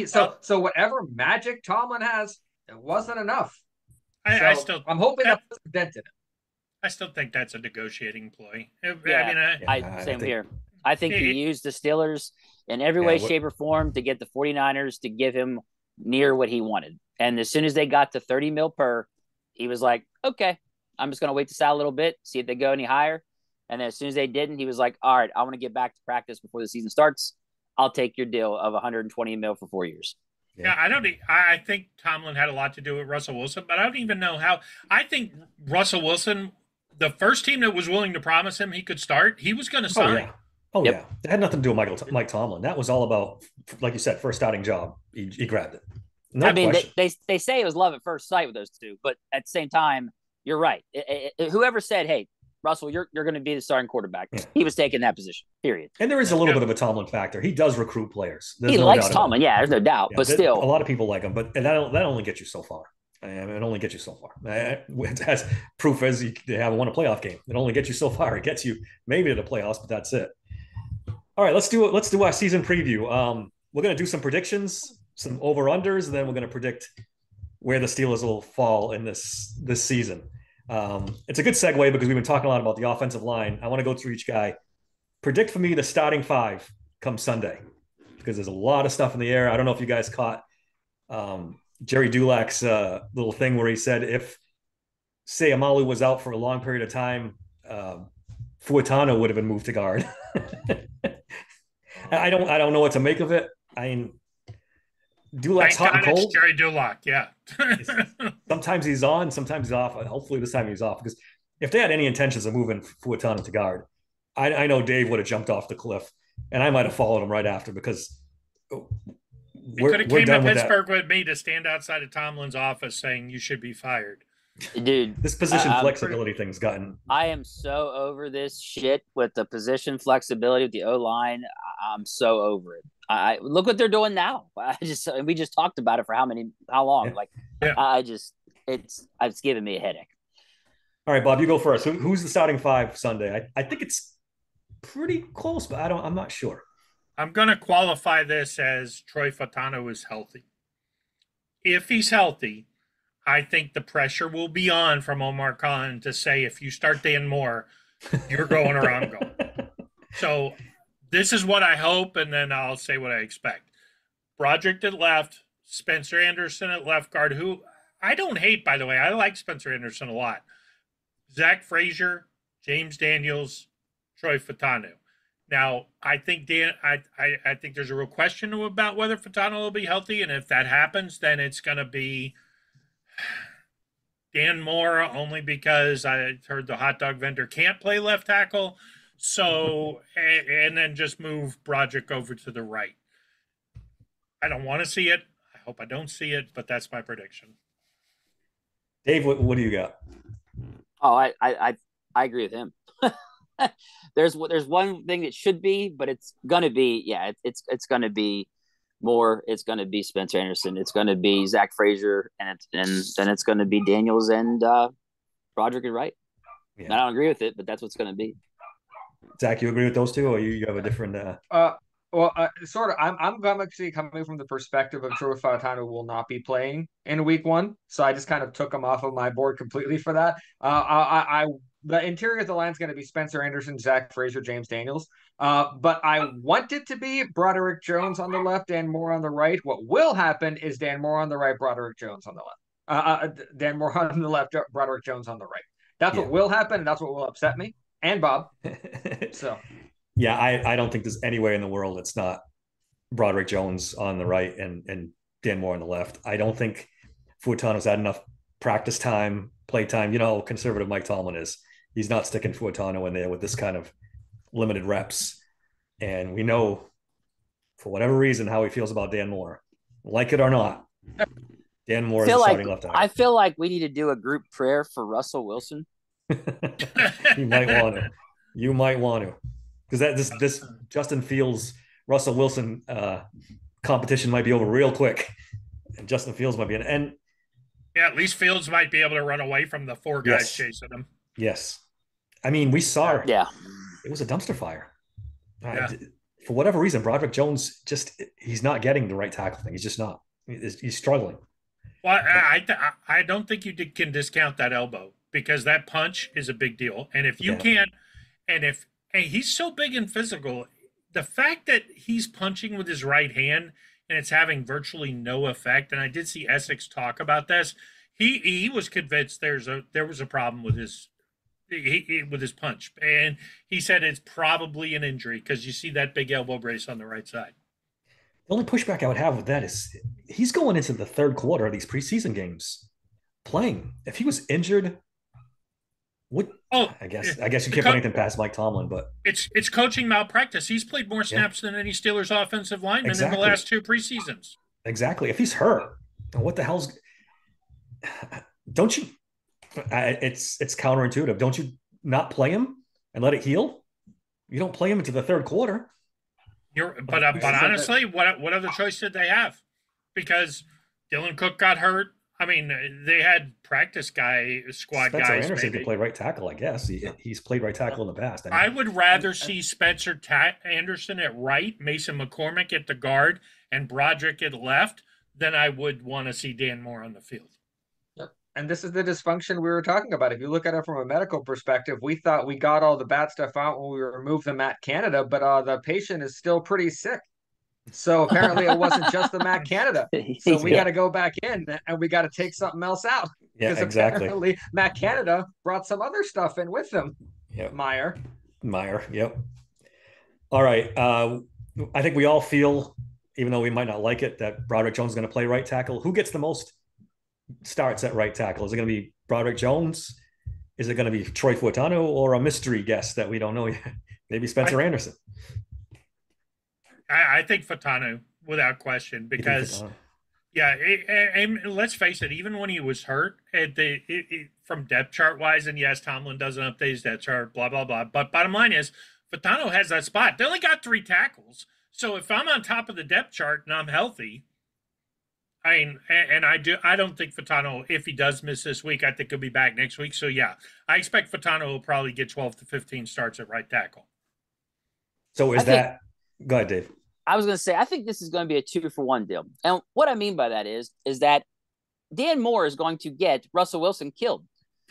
So whatever magic Tomlin has, it wasn't enough. I'm hoping that's dented. I still think that's a negotiating ploy. Same here. I think he used the Steelers in every way, shape, or form to get the 49ers to give him near what he wanted. And as soon as they got to 30 mil per, he was like, okay, I'm just going to wait this out a little bit, see if they go any higher. And then as soon as they didn't, he was like, all right, I want to get back to practice before the season starts. I'll take your deal of 120 mil for 4 years. Yeah, I think Tomlin had a lot to do with Russell Wilson, but I don't even know how. I think Russell Wilson, the first team that was willing to promise him he could start, he was going to sign. Yeah. It had nothing to do with Mike Tomlin. That was all about, like you said, first starting job. He grabbed it. No question. They say it was love at first sight with those two, but at the same time, you're right. Whoever said, hey, Russell, you're going to be the starting quarterback. Yeah. He was taking that position, period. And there is a little bit of a Tomlin factor. He does recruit players. He likes Tomlin. Yeah, there's no doubt. But still. A lot of people like him, but that only gets you so far. It only gets you so far. As proof is they haven't won a playoff game. It only gets you so far. It gets you maybe to the playoffs, but that's it. All right, let's do our season preview. We're going to do some predictions, some over-unders, and then we're going to predict where the Steelers will fall in this season. It's a good segue because we've been talking a lot about the offensive line. I want to go through each guy. Predict for me the starting five come Sunday because there's a lot of stuff in the air. I don't know if you guys caught Jerry Dulac's little thing where he said if, say, Amalu was out for a long period of time, Fuatano would have been moved to guard. I don't know what to make of it. I mean, Dulac's hot and cold. Jerry Dulac, yeah. Sometimes he's on, sometimes he's off. Hopefully this time he's off because if they had any intentions of moving Fuatano to guard, I know Dave would have jumped off the cliff, and I might have followed him right after because he could have came to Pittsburgh with me to stand outside of Tomlin's office saying you should be fired. Dude, this position flexibility thing's gotten. I am so over this shit with the position flexibility with the O-line. I'm so over it. I look what they're doing now. We just talked about it for how long? It's giving me a headache. All right, Bob, you go first. Who's the starting five Sunday? I think it's pretty close, but I'm not sure. I'm going to qualify this as Troy Fautanu is healthy. If he's healthy, I think the pressure will be on from Omar Khan to say, if you start Dan Moore, you're going or I'm going. So this is what I hope, and then I'll say what I expect. Broderick at left, Spencer Anderson at left guard, who I don't hate, by the way. I like Spencer Anderson a lot. Zach Frazier, James Daniels, Troy Fautanu. Now, I think I think there's a real question about whether Fautanu will be healthy, and if that happens, then it's going to be Dan Moore, only because I heard the hot dog vendor can't play left tackle. So, and then just move Broderick over to the right. I don't want to see it. I hope I don't see it, but that's my prediction. Dave, what do you got? Oh, I agree with him. There's one thing that should be, but it's gonna be it's gonna be Moore. It's gonna be Spencer Anderson. It's gonna be Zach Frazier, and then it's gonna be Daniels and Broderick and Wright. Yeah. I don't agree with it, but that's what's gonna be. Zach, you agree with those two, or you have a different? Well, sort of. I'm actually coming from the perspective of Troy Fautanu will not be playing in week 1, so I just kind of took him off of my board completely for that. The interior of the line is going to be Spencer Anderson, Zach Frazier, James Daniels. But I want it to be Broderick Jones on the left, Dan Moore on the right. What will happen is Dan Moore on the right, Broderick Jones on the left. Dan Moore on the left, Broderick Jones on the right. That's what will happen, and that's what will upset me and Bob. So. Yeah, I don't think there's anywhere in the world it's not Broderick Jones on the right and Dan Moore on the left. I don't think Fautano's had enough practice time, play time. You know, conservative Mike Tomlin is. He's not sticking Fautano in there with this kind of limited reps. And we know, for whatever reason, how he feels about Dan Moore. Like it or not, Dan Moore is starting left tackle. I feel like we need to do a group prayer for Russell Wilson. You might want to. Because this Justin Fields Russell Wilson competition might be over real quick, and Justin Fields might be and at least Fields might be able to run away from the 4 guys chasing him. Yes, I mean we saw it was a dumpster fire. For whatever reason, Broderick Jones he's not getting the right tackle thing. He's just not. He's struggling. Well, I don't think you can discount that elbow because that punch is a big deal, and if you can't, and he's so big and physical. The fact that he's punching with his right hand and it's having virtually no effect, and I did see Essex talk about this. He was convinced there was a problem with his punch, and he said it's probably an injury because you see that big elbow brace on the right side. The only pushback I would have with that is he's going into the third quarter of these preseason games playing. If he was injured. I guess you can't put anything past Mike Tomlin, but it's coaching malpractice. He's played more snaps than any Steelers offensive lineman in the last 2 preseasons. Exactly. If he's hurt, what the hell's? Don't you? It's counterintuitive. Don't you not play him and let it heal? You don't play him into the third quarter. But honestly, what other choice did they have? Because Dylan Cook got hurt. I mean, they had practice squad Spencer guys. Anderson could play right tackle, I guess. He's played right tackle in the past. I would rather see Spencer Anderson at right, Mason McCormick at the guard, and Broderick at left than I would want to see Dan Moore on the field. Yep. And this is the dysfunction we were talking about. If you look at it from a medical perspective, we thought we got all the bad stuff out when we removed the Matt Canada, but the patient is still pretty sick. So apparently it wasn't just the Matt Canada. So we got to go back in and we got to take something else out. Yeah, exactly. Apparently Matt Canada brought some other stuff in with him. Yep. Meyer. Yep. All right. I think we all feel, even though we might not like it, that Broderick Jones is going to play right tackle. Who gets the most starts at right tackle? Is it going to be Broderick Jones? Is it going to be Troy Fautanu, or a mystery guest that we don't know yet? Maybe Spencer Anderson. I think Fautanu, without question, because and let's face it, even when he was hurt, from depth chart wise, and yes, Tomlin doesn't update his depth chart, blah blah blah. But bottom line is, Fautanu has that spot. They only got 3 tackles, so if I'm on top of the depth chart and I'm healthy, I don't think Fautanu, if he does miss this week, I think he'll be back next week. So yeah, I expect Fautanu will probably get 12 to 15 starts at right tackle. So go ahead, Dave. I was going to say, I think this is going to be a 2-for-1 deal. And what I mean by that is that Dan Moore is going to get Russell Wilson killed.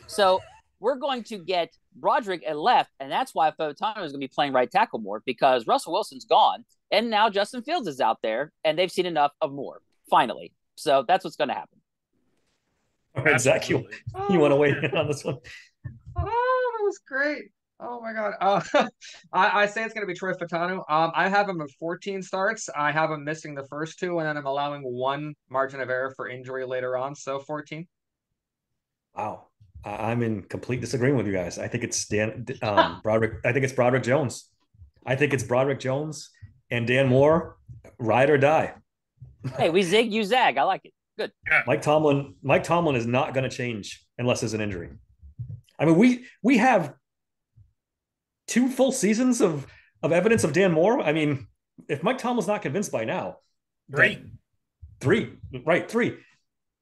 So we're going to get Broderick at left, and that's why Fautanu is going to be playing right tackle more, because Russell Wilson's gone, and now Justin Fields is out there, and they've seen enough of Moore, finally. So that's what's going to happen. All right, Zach, you want to weigh in on this one? Oh, that was great. Oh my God. I say it's going to be Troy Fautanu. I have him at 14 starts. I have him missing the first 2, and then I'm allowing 1 margin of error for injury later on. So 14. Wow. I'm in complete disagreement with you guys. I think it's Broderick. I think it's Broderick Jones. I think it's Broderick Jones and Dan Moore, ride or die. Hey, we zig, you zag. I like it. Good. Yeah. Mike Tomlin is not going to change unless there's an injury. I mean, we have 2 full seasons of evidence of Dan Moore. I mean, if Mike Tomlin's not convinced by now, three, right? 3.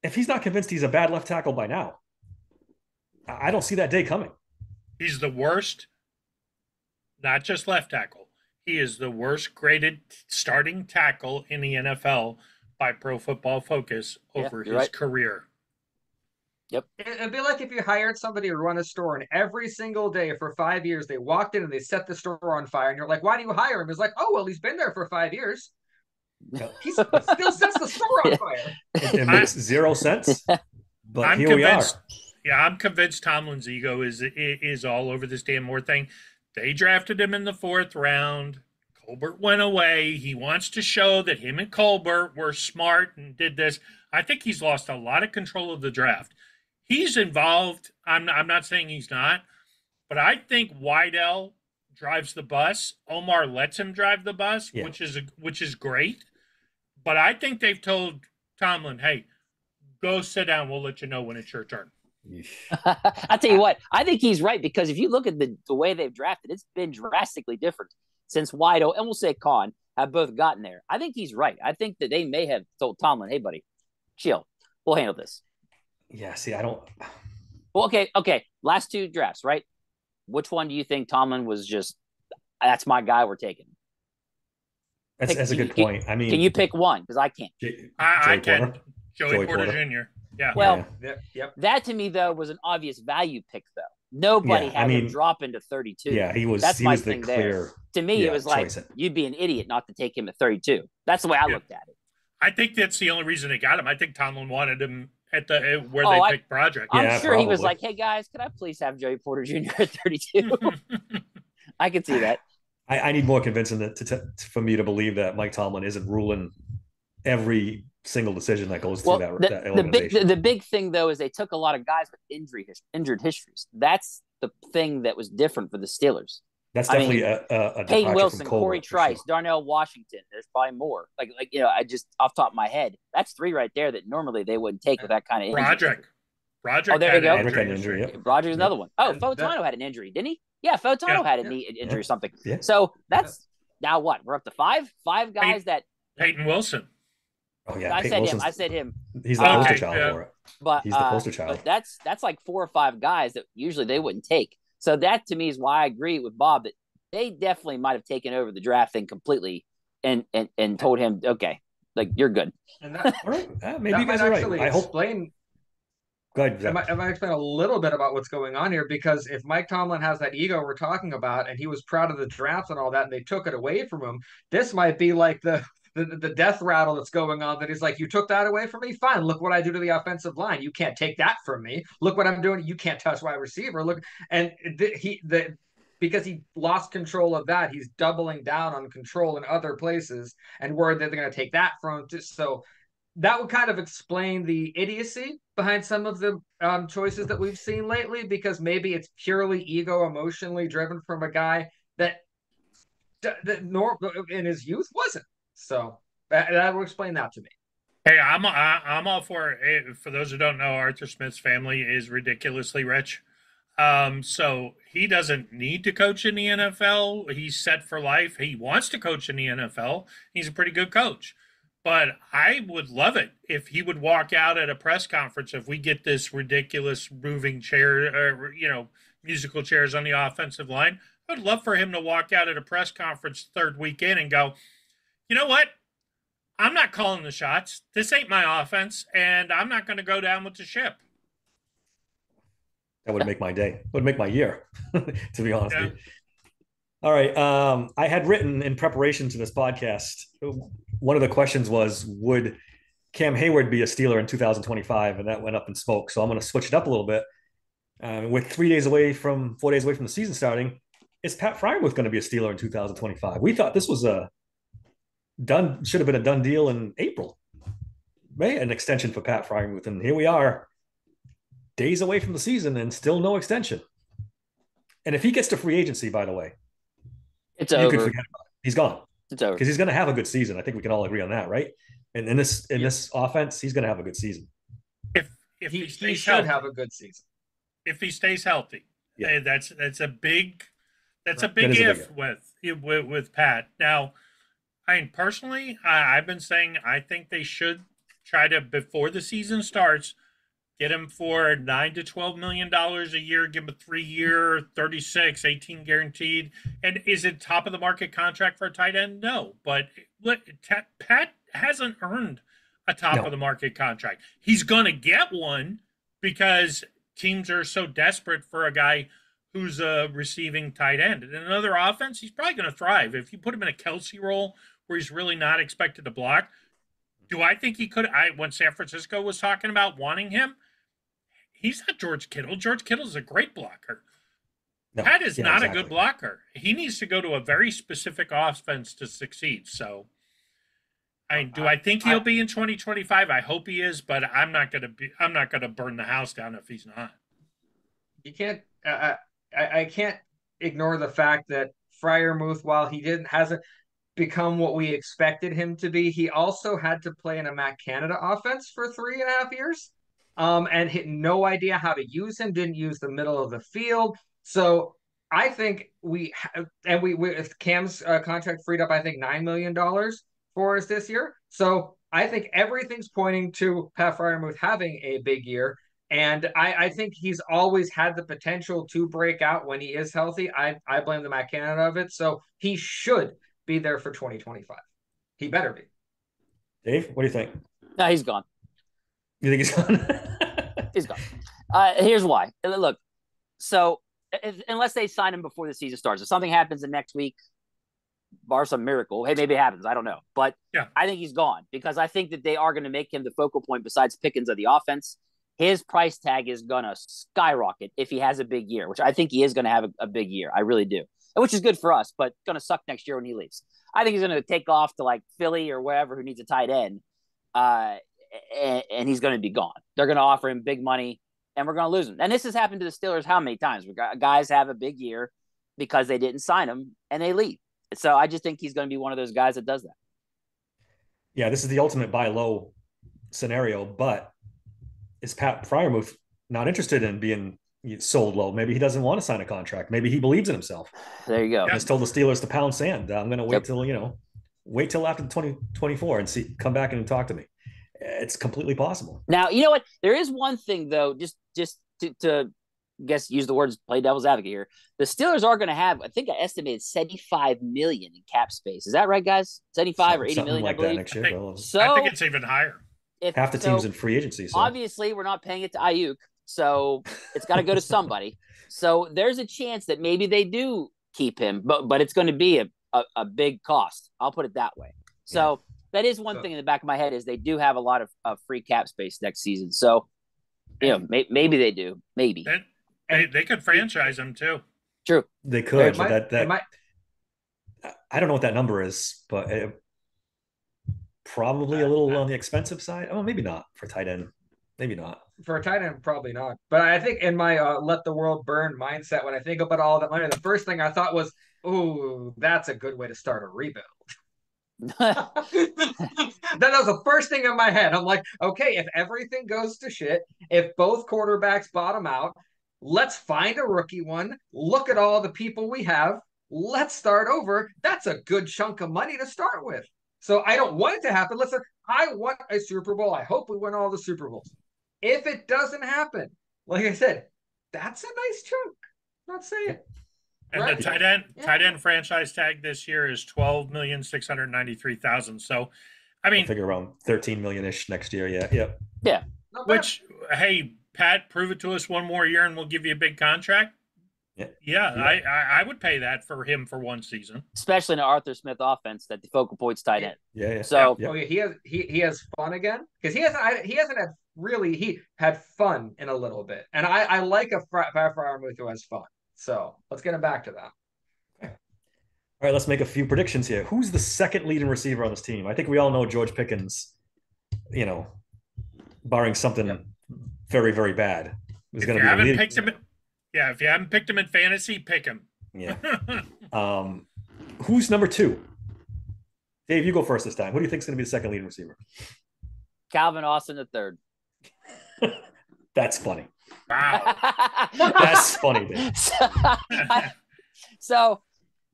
If he's not convinced he's a bad left tackle by now, I don't see that day coming. He's the worst, not just left tackle. He is the worst graded starting tackle in the NFL by Pro Football Focus over his career. Yep. It'd be like if you hired somebody to run a store, and every single day for 5 years they walked in and they set the store on fire, and you're like, "Why do you hire him?" It's like, "Oh, well, he's been there for 5 years. He still sets the store on fire." It makes 0 sense, but I'm here convinced, we are. Yeah, I'm convinced Tomlin's ego is all over this Dan Moore thing. They drafted him in the 4th round. Colbert went away. He wants to show that him and Colbert were smart and did this. I think he's lost a lot of control of the draft. He's involved. I'm not saying he's not, but I think Weidl drives the bus. Omar lets him drive the bus, which is great. But I think they've told Tomlin, "Hey, go sit down. We'll let you know when it's your turn." I'll tell you what, I think he's right, because if you look at the way they've drafted, it's been drastically different since Weidl and we'll say Kahn have both gotten there. I think he's right. I think that they may have told Tomlin, "Hey, buddy, chill. We'll handle this." Yeah, see, I don't. Well, okay. Last 2 drafts, right? Which one do you think Tomlin was just, "That's my guy, we're taking"? That's a good point. I mean, can you pick one? Because I can't. I can. Joey Porter Jr. Yeah. Well, Yep. That to me though was an obvious value pick though. Nobody had him drop into 32. Yeah, he was. That's he my was thing the clear. there. To me, it was like you'd be an idiot not to take him at 32. That's the way I looked at it. I think that's the only reason they got him. I think Tomlin wanted him at where they picked Project. I'm sure he was like, "Hey guys, could I please have Joey Porter Jr. at 32?" I could see that. I need more convincing for me to believe that Mike Tomlin isn't ruling every single decision that goes through that organization. The big thing though is they took a lot of guys with injured histories. That's the thing that was different for the Steelers. That's definitely a Peyton Wilson, Corey Trice, Darnell Washington. There's probably more. Like I just off the top of my head, that's 3 right there that normally they wouldn't take with that kind of injury. Roderick. Oh, there you go. Had an injury. Yep. Rodgers another one. Oh, Fotano had an injury, didn't he? Yeah, Fotano had a knee injury or something. Yeah. So that's now what? We're up to 5 guys that Peyton Wilson. Oh yeah, I said him. He's the poster child for it. But he's the poster child. But that's like 4 or 5 guys that usually they wouldn't take. So that to me is why I agree with Bob that they definitely might have taken over the draft thing completely and told him, "Okay, like you're good." And that, all right. Maybe you guys are right. I hope. Go ahead, I might explain a little bit about what's going on here, because if Mike Tomlin has that ego we're talking about, and he was proud of the draft and all that, and they took it away from him, this might be like the death rattle that's going on. That he's like, "You took that away from me? Fine. Look what I do to the offensive line. You can't take that from me. Look what I'm doing. You can't touch wide receiver. Look." And because he lost control of that, he's doubling down on control in other places, and worried that they're going to take that from him. So that would kind of explain the idiocy behind some of the choices that we've seen lately, because maybe it's purely ego, emotionally driven from a guy that in his youth wasn't. So that will explain that to me. Hey, I'm all for it. For those who don't know, Arthur Smith's family is ridiculously rich. So he doesn't need to coach in the NFL. He's set for life. He wants to coach in the NFL. He's a pretty good coach. But I would love it if he would walk out at a press conference if we get this ridiculous moving chair, musical chairs on the offensive line. I'd love for him to walk out at a press conference 3rd week in and go, "You know what? I'm not calling the shots. This ain't my offense, and I'm not going to go down with the ship." That would make my day. It would make my year, to be honest with you. All right. I had written in preparation to this podcast, one of the questions was, would Cam Hayward be a Steeler in 2025? And that went up in smoke. So I'm going to switch it up a little bit. With 4 days away from the season starting, is Pat Freiermuth going to be a Steeler in 2025? We thought this was should have been a done deal in April. May an extension for Pat Freiermuth. And here we are, days away from the season and still no extension. And if he gets to free agency, by the way, it's over. Could forget about it. He's gone. It's over. because he's going to have a good season. I think we can all agree on that, right? And in this offense, he's going to have a good season. If He stays should healthy, have a good season. if he stays healthy, Yeah. that's a big That is a big if with Pat. Now, I mean, personally, I've been saying I think they should try to, before the season starts, get him for $9 to $12 million a year. Give him a 3-year, 36, 18 guaranteed. And is it top of the market contract for a tight end? No, but Pat hasn't earned a top of the market contract. He's gonna get one because teams are so desperate for a guy who's a receiving tight end. In another offense, he's probably going to thrive. If you put him in a Kelsey role where he's really not expected to block, do I think he could? When San Francisco was talking about wanting him, he's not George Kittle. George Kittle is a great blocker. No, Pat is not exactly. a good blocker. He needs to go to a very specific offense to succeed. So, do I think he'll be in 2025? I hope he is, but I'm not going to burn the house down if he's not. You can't. I can't ignore the fact that Freiermuth, while he hasn't become what we expected him to be, he also had to play in a Matt Canada offense for 3.5 years, and had no idea how to use him. Didn't use the middle of the field. So I think we Cam's contract freed up, I think, $9 million for us this year. So I think everything's pointing to Pat Freiermuth having a big year. And I think he's always had the potential to break out when he is healthy. I blame the Matt Canada of it. So he should be there for 2025. He better be. Dave, what do you think? No, he's gone. You think he's gone? He's gone. Here's why. Look, so unless they sign him before the season starts, if something happens the next week, bar some miracle, hey, maybe it happens. I don't know. But yeah, I think he's gone because I think that they are going to make him the focal point besides Pickens of the offense. His price tag is going to skyrocket if he has a big year, which I think he is going to have a big year. I really do. And which is good for us, but going to suck next year when he leaves. I think he's going to take off to like Philly or wherever who needs a tight end. And he's going to be gone. They're going to offer him big money and we're going to lose him. And this has happened to the Steelers how many times? Guys have a big year because they didn't sign him and they leave. So I just think he's going to be one of those guys that does that. Yeah, this is the ultimate buy low scenario, but is Pat Freiermuth not interested in being sold low? Maybe he doesn't want to sign a contract. Maybe he believes in himself. There you go. He's told the Steelers to pound sand. I'm going to wait till after 2024 and come back and talk to me. It's completely possible. Now, you know what? There is one thing though, just to use the words, play devil's advocate here. The Steelers are going to have, I think I estimated $75 million in cap space. Is that right, guys? 75 or 80 million, like I believe. That next year. I think it's even higher. Half the team's in free agency. So. Obviously, we're not paying it to Ayuk, so it's got to go to somebody. So there's a chance that maybe they do keep him, but it's going to be a big cost. I'll put it that way. So that is one thing in the back of my head is they do have a lot of free cap space next season. So, maybe they do. Maybe. They could franchise him too. True. They could, but I don't know what that number is, but probably a little on the expensive side. Oh, maybe not for tight end. Maybe not. For a tight end, probably not. But I think in my let the world burn mindset, when I think about all that money, the first thing I thought was, ooh, that's a good way to start a rebuild. That was the first thing in my head. I'm like, okay, if everything goes to shit, if both quarterbacks bottom out, let's find a rookie one. Look at all the people we have. Let's start over. That's a good chunk of money to start with. So I don't want it to happen. Listen, I want a Super Bowl. I hope we win all the Super Bowls. If it doesn't happen, like I said, that's a nice chunk. Not saying. And right? The tight end franchise tag this year is $12,693,000. So, I mean, I figure around 13 million-ish next year. Yeah. Which, hey, Pat, prove it to us one more year, and we'll give you a big contract. Yeah. I would pay that for him for one season, especially in an Arthur Smith offense that the focal point's tight end. Yeah. So he has fun again because he hasn't had really. He had fun in a little bit, and I like a Freiermuth who has fun. So let's get him back to that. All right, let's make a few predictions here. Who's the second leading receiver on this team? I think we all know George Pickens. Barring something very, very bad, is going to be the leading. Yeah, if you haven't picked him in fantasy, pick him. Yeah. Who's number two? Dave, you go first this time. Who do you think is going to be the second leading receiver? Calvin Austin the third. That's funny. Wow. That's funny, Dave. So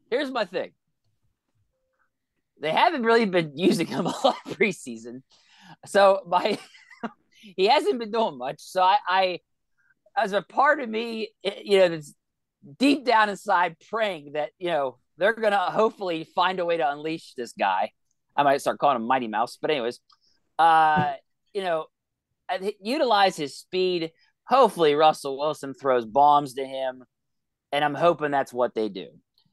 here's my thing. They haven't really been using him a lot preseason. So he hasn't been doing much. So I as a part of me, that's deep down inside praying that, they're going to hopefully find a way to unleash this guy. I might start calling him Mighty Mouse. But anyways, utilize his speed. Hopefully Russell Wilson throws bombs to him. And I'm hoping that's what they do.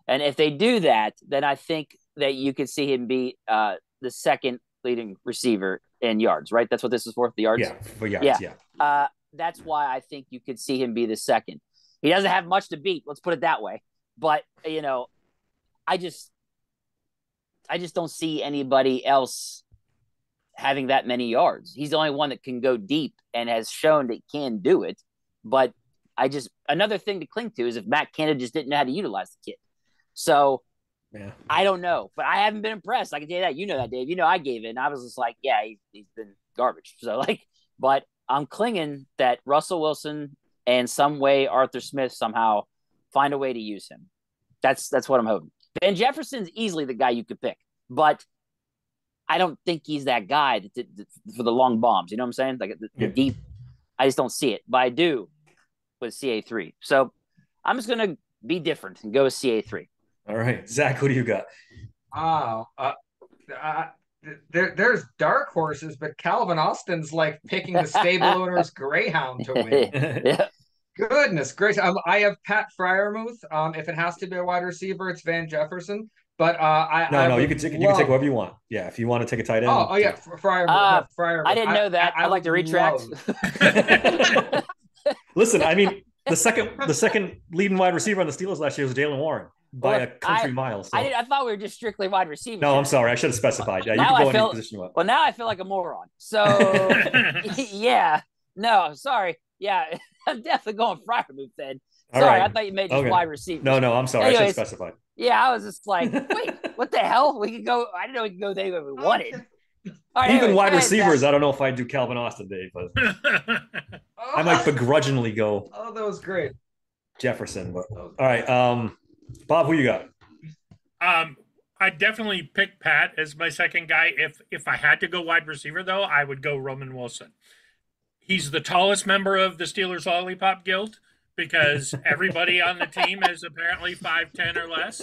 And if they do that, then I think that you could see him be the second leading receiver in yards, right? That's what this is for, the yards? Yeah, for yards, yeah. That's why I think you could see him be the second. He doesn't have much to beat, let's put it that way. But, I just don't see anybody else having that many yards. He's the only one that can go deep and has shown that he can do it. But another thing to cling to is if Matt Canada just didn't know how to utilize the kid. So yeah. I don't know, but I haven't been impressed. I can tell you that. You know that, Dave. I gave it, and I was just like, yeah, he's been garbage. So but I'm clinging that Russell Wilson and some way Arthur Smith somehow find a way to use him. That's what I'm hoping. Van Jefferson's easily the guy you could pick, but I don't think he's that guy for the long bombs. You know what I'm saying? Like the deep. I just don't see it, but I do with CA3. So I'm just going to be different and go with CA3. All right. Zach, who do you got? There's dark horses, but Calvin Austin's like picking the stable owner's greyhound to win. Yeah. Goodness gracious. I have Pat Freiermuth. If it has to be a wide receiver, it's Van Jefferson. But you can take whoever you want. Yeah, if you want to take a tight end. Oh yeah, Freiermuth. I didn't know that. I'd like to retract. Listen, I mean, the second leading wide receiver on the Steelers last year was Jaylen Warren by a country mile. So. I thought we were just strictly wide receivers. No, I'm sorry. I should have specified. Yeah, you can go any position you want. Well, now I feel like a moron. So, yeah. No, sorry. Yeah, I'm definitely going Freiermuth then. Sorry, right. I thought you made just wide receiver. No, I'm sorry. Anyways, I should have specified. Yeah, I was just like, wait, what the hell? We could go. I didn't know we could go anywhere we wanted. Right, even wide receivers, I don't know if I'd do Calvin Austin, Dave, but I might begrudgingly go. Oh, that was great. Jefferson. But, all right. Bob, who you got? I definitely pick Pat as my second guy. If I had to go wide receiver, though, I would go Roman Wilson. He's the tallest member of the Steelers Lollipop Guild because everybody on the team is apparently 5'10" or less.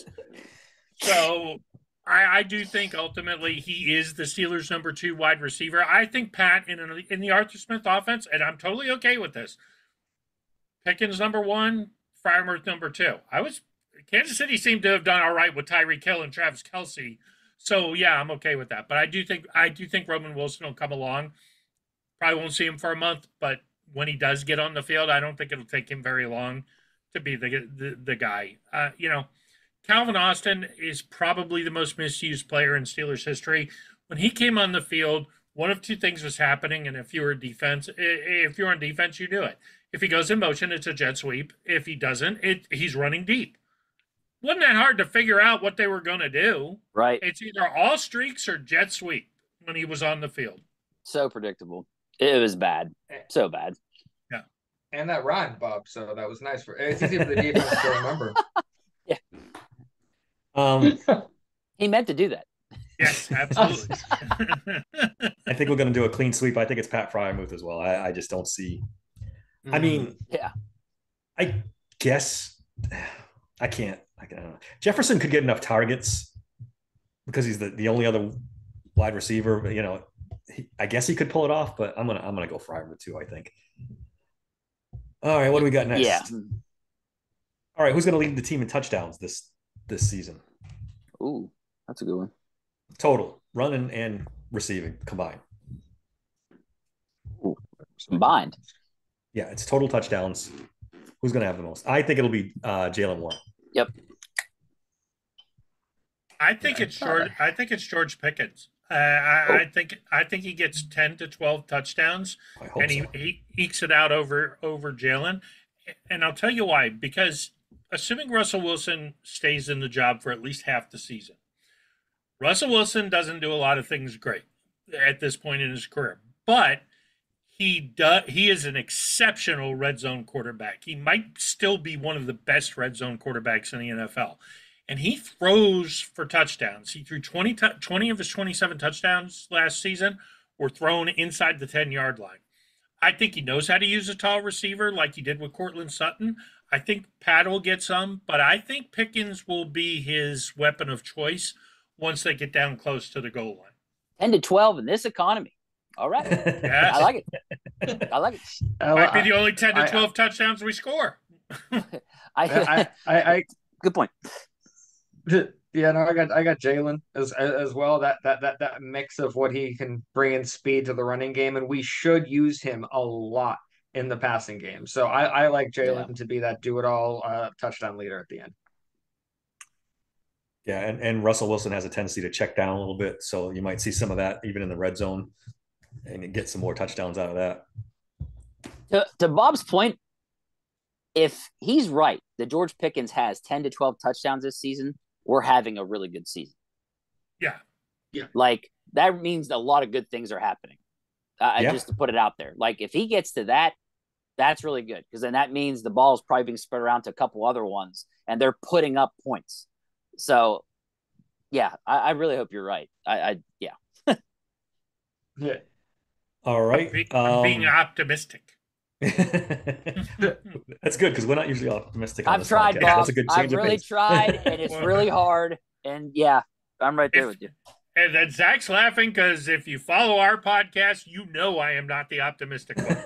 So I do think ultimately he is the Steelers' number 2 wide receiver. I think Pat in the Arthur Smith offense, and I'm totally okay with this. Pickens number 1, Freiermuth number 2. Kansas City seemed to have done all right with Tyreek Hill and Travis Kelce. So yeah, I'm okay with that. But I do think Roman Wilson will come along. Probably won't see him for a month, but when he does get on the field, I don't think it'll take him very long to be the guy. Calvin Austin is probably the most misused player in Steelers history. When he came on the field, one of two things was happening, and if you're on defense, you do it. If he goes in motion, it's a jet sweep. If he doesn't, he's running deep. Wasn't that hard to figure out what they were going to do? Right. It's either all streaks or jet sweep when he was on the field. So predictable. It was bad. So bad. Yeah. And that rhymed, Bob. So that was nice. It's easy for the defense to remember. Yeah. He meant to do that. Yes, absolutely. I think we're going to do a clean sweep. I think it's Pat Freiermuth as well. I just don't see. I mean, yeah. I guess I can't. I don't know. Jefferson could get enough targets because he's the only other wide receiver. But, I guess he could pull it off. But I'm gonna go Freiermuth too. I think. All right, what do we got next? Yeah. All right, who's going to lead the team in touchdowns this season? Ooh, that's a good one. Total running and receiving combined. Ooh, combined. Yeah, it's total touchdowns. Who's going to have the most? I think it'll be Jaylen Warren. Yep. I think it's George Pickens. I think he gets 10 to 12 touchdowns, and he ekes it out over Jalen. And I'll tell you why. Because assuming Russell Wilson stays in the job for at least half the season, Russell Wilson doesn't do a lot of things great at this point in his career, but he is an exceptional red zone quarterback. He might still be one of the best red zone quarterbacks in the NFL. And he throws for touchdowns. He threw 20 of his 27 touchdowns last season were thrown inside the 10-yard line. I think he knows how to use a tall receiver like he did with Cortland Sutton. I think Pat will get some, but I think Pickens will be his weapon of choice once they get down close to the goal line. 10 to 12 in this economy. All right. Yes. I like it. I like it. Might be the only 10 to 12 touchdowns we score. Good point. Yeah, no, I got Jalen as well. That mix of what he can bring in speed to the running game, and we should use him a lot in the passing game. So I like Jalen to be that do it all touchdown leader at the end. Yeah, and Russell Wilson has a tendency to check down a little bit, so you might see some of that even in the red zone, and get some more touchdowns out of that. To Bob's point, if he's right that George Pickens has 10 to 12 touchdowns this season, we're having a really good season. Yeah. Like, that means a lot of good things are happening. Just to put it out there. Like, if he gets to that, that's really good, because then that means the ball is probably being spread around to a couple other ones, and they're putting up points. So, yeah, I really hope you're right. Yeah. All right. I'm being optimistic. That's good, because we're not usually optimistic. I've tried, Bob. That's a good change. I've really tried, and it's really hard. And yeah, I'm right there with you. And then Zach's laughing because if you follow our podcast, you know I am not the optimistic one.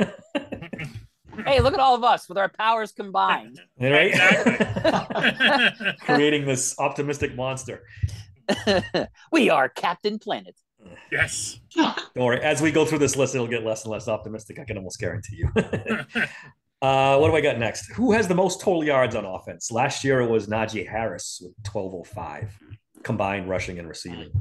Hey, look at all of us with our powers combined. Right? Exactly. Creating this optimistic monster. We are Captain Planet. Yes. Don't worry. As we go through this list, it'll get less and less optimistic. I can almost guarantee you. What do I got next? Who has the most total yards on offense? Last year it was Najee Harris with 1,205 combined rushing and receiving.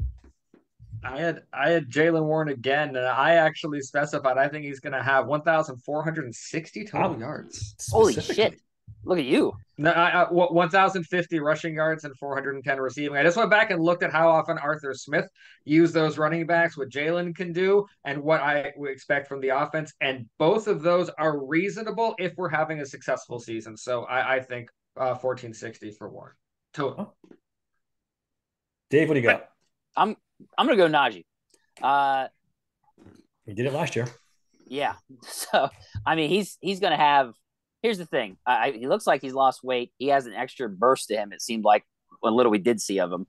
I had Jaylen Warren again, and I actually specified I think he's going to have 1,460 total yards. Holy shit! Look at you. No, 1,050 rushing yards and 410 receiving. I just went back and looked at how often Arthur Smith used those running backs, what Jalen can do, and what I would expect from the offense. And both of those are reasonable if we're having a successful season. So I think 1,460 for Warren. Total. Dave, what do you got? I'm gonna go Najee. He did it last year. Yeah. So I mean, he's gonna have. Here's the thing. He looks like he's lost weight. He has an extra burst to him. It seemed like what little we did see of him.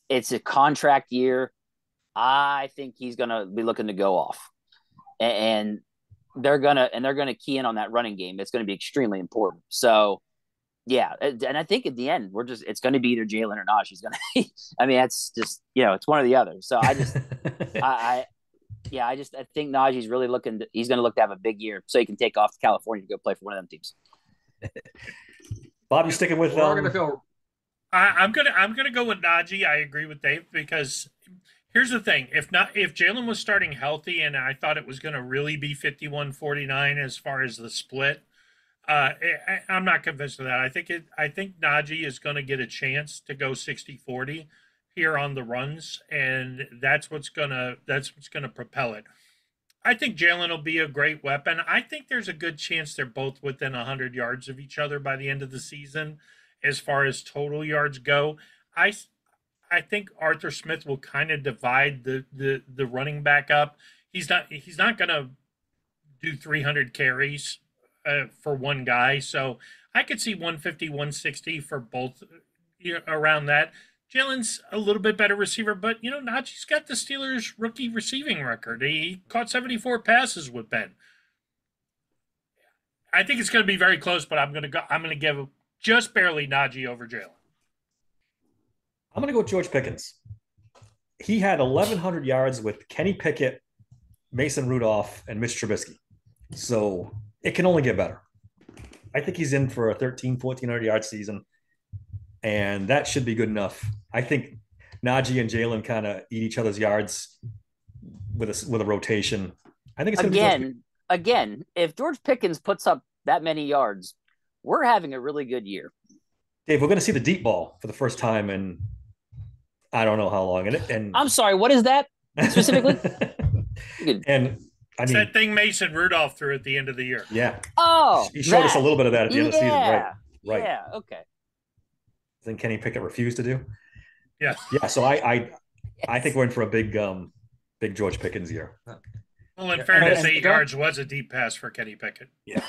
It's a contract year. I think he's gonna be looking to go off, and they're gonna key in on that running game. It's gonna be extremely important. So. Yeah, and I think at the end it's going to be either Jalen or Najee. He's going to. I mean, that's just it's one or the other. So I just, I think Najee's really looking. He's going to look to have a big year, so he can take off to California to go play for one of them teams. Bob, you sticking with? We're gonna feel. I'm gonna go with Najee. I agree with Dave, because here's the thing: if Jalen was starting healthy, and I thought it was going to really be 51-49 as far as the split. I'm not convinced of that. I think Najee is going to get a chance to go 60-40 here on the runs, and that's what's gonna propel it. I think Jalen will be a great weapon. I think there's a good chance they're both within 100 yards of each other by the end of the season, as far as total yards go. I think Arthur Smith will kind of divide the running back up. He's not going to do 300 carries. For one guy. So I could see 150, 160 for both around that. Jalen's a little bit better receiver, but Najee's got the Steelers rookie receiving record. He caught 74 passes with Ben. I think it's going to be very close, but I'm going to give just barely Najee over Jalen. I'm going to go with George Pickens. He had 1,100 yards with Kenny Pickett, Mason Rudolph, and Mitch Trubisky. So it can only get better. I think he's in for a 1,100 yard season, and that should be good enough. I think Najee and Jalen kind of eat each other's yards with a rotation. I think it's going to be again. If George Pickens puts up that many yards, we're having a really good year. Dave, we're going to see the deep ball for the first time in I don't know how long. And I'm sorry, what is that specifically? and I It's mean, that thing Mason Rudolph threw at the end of the year. yeah, Oh, he showed us a little bit of that at the end of the season, right? Right. Yeah, okay. Then Kenny Pickett refused to do. Yes. Yeah, so I think we're in for a big George Pickens year. Well, in fairness, And 8 yards was a deep pass for Kenny Pickett. Yeah.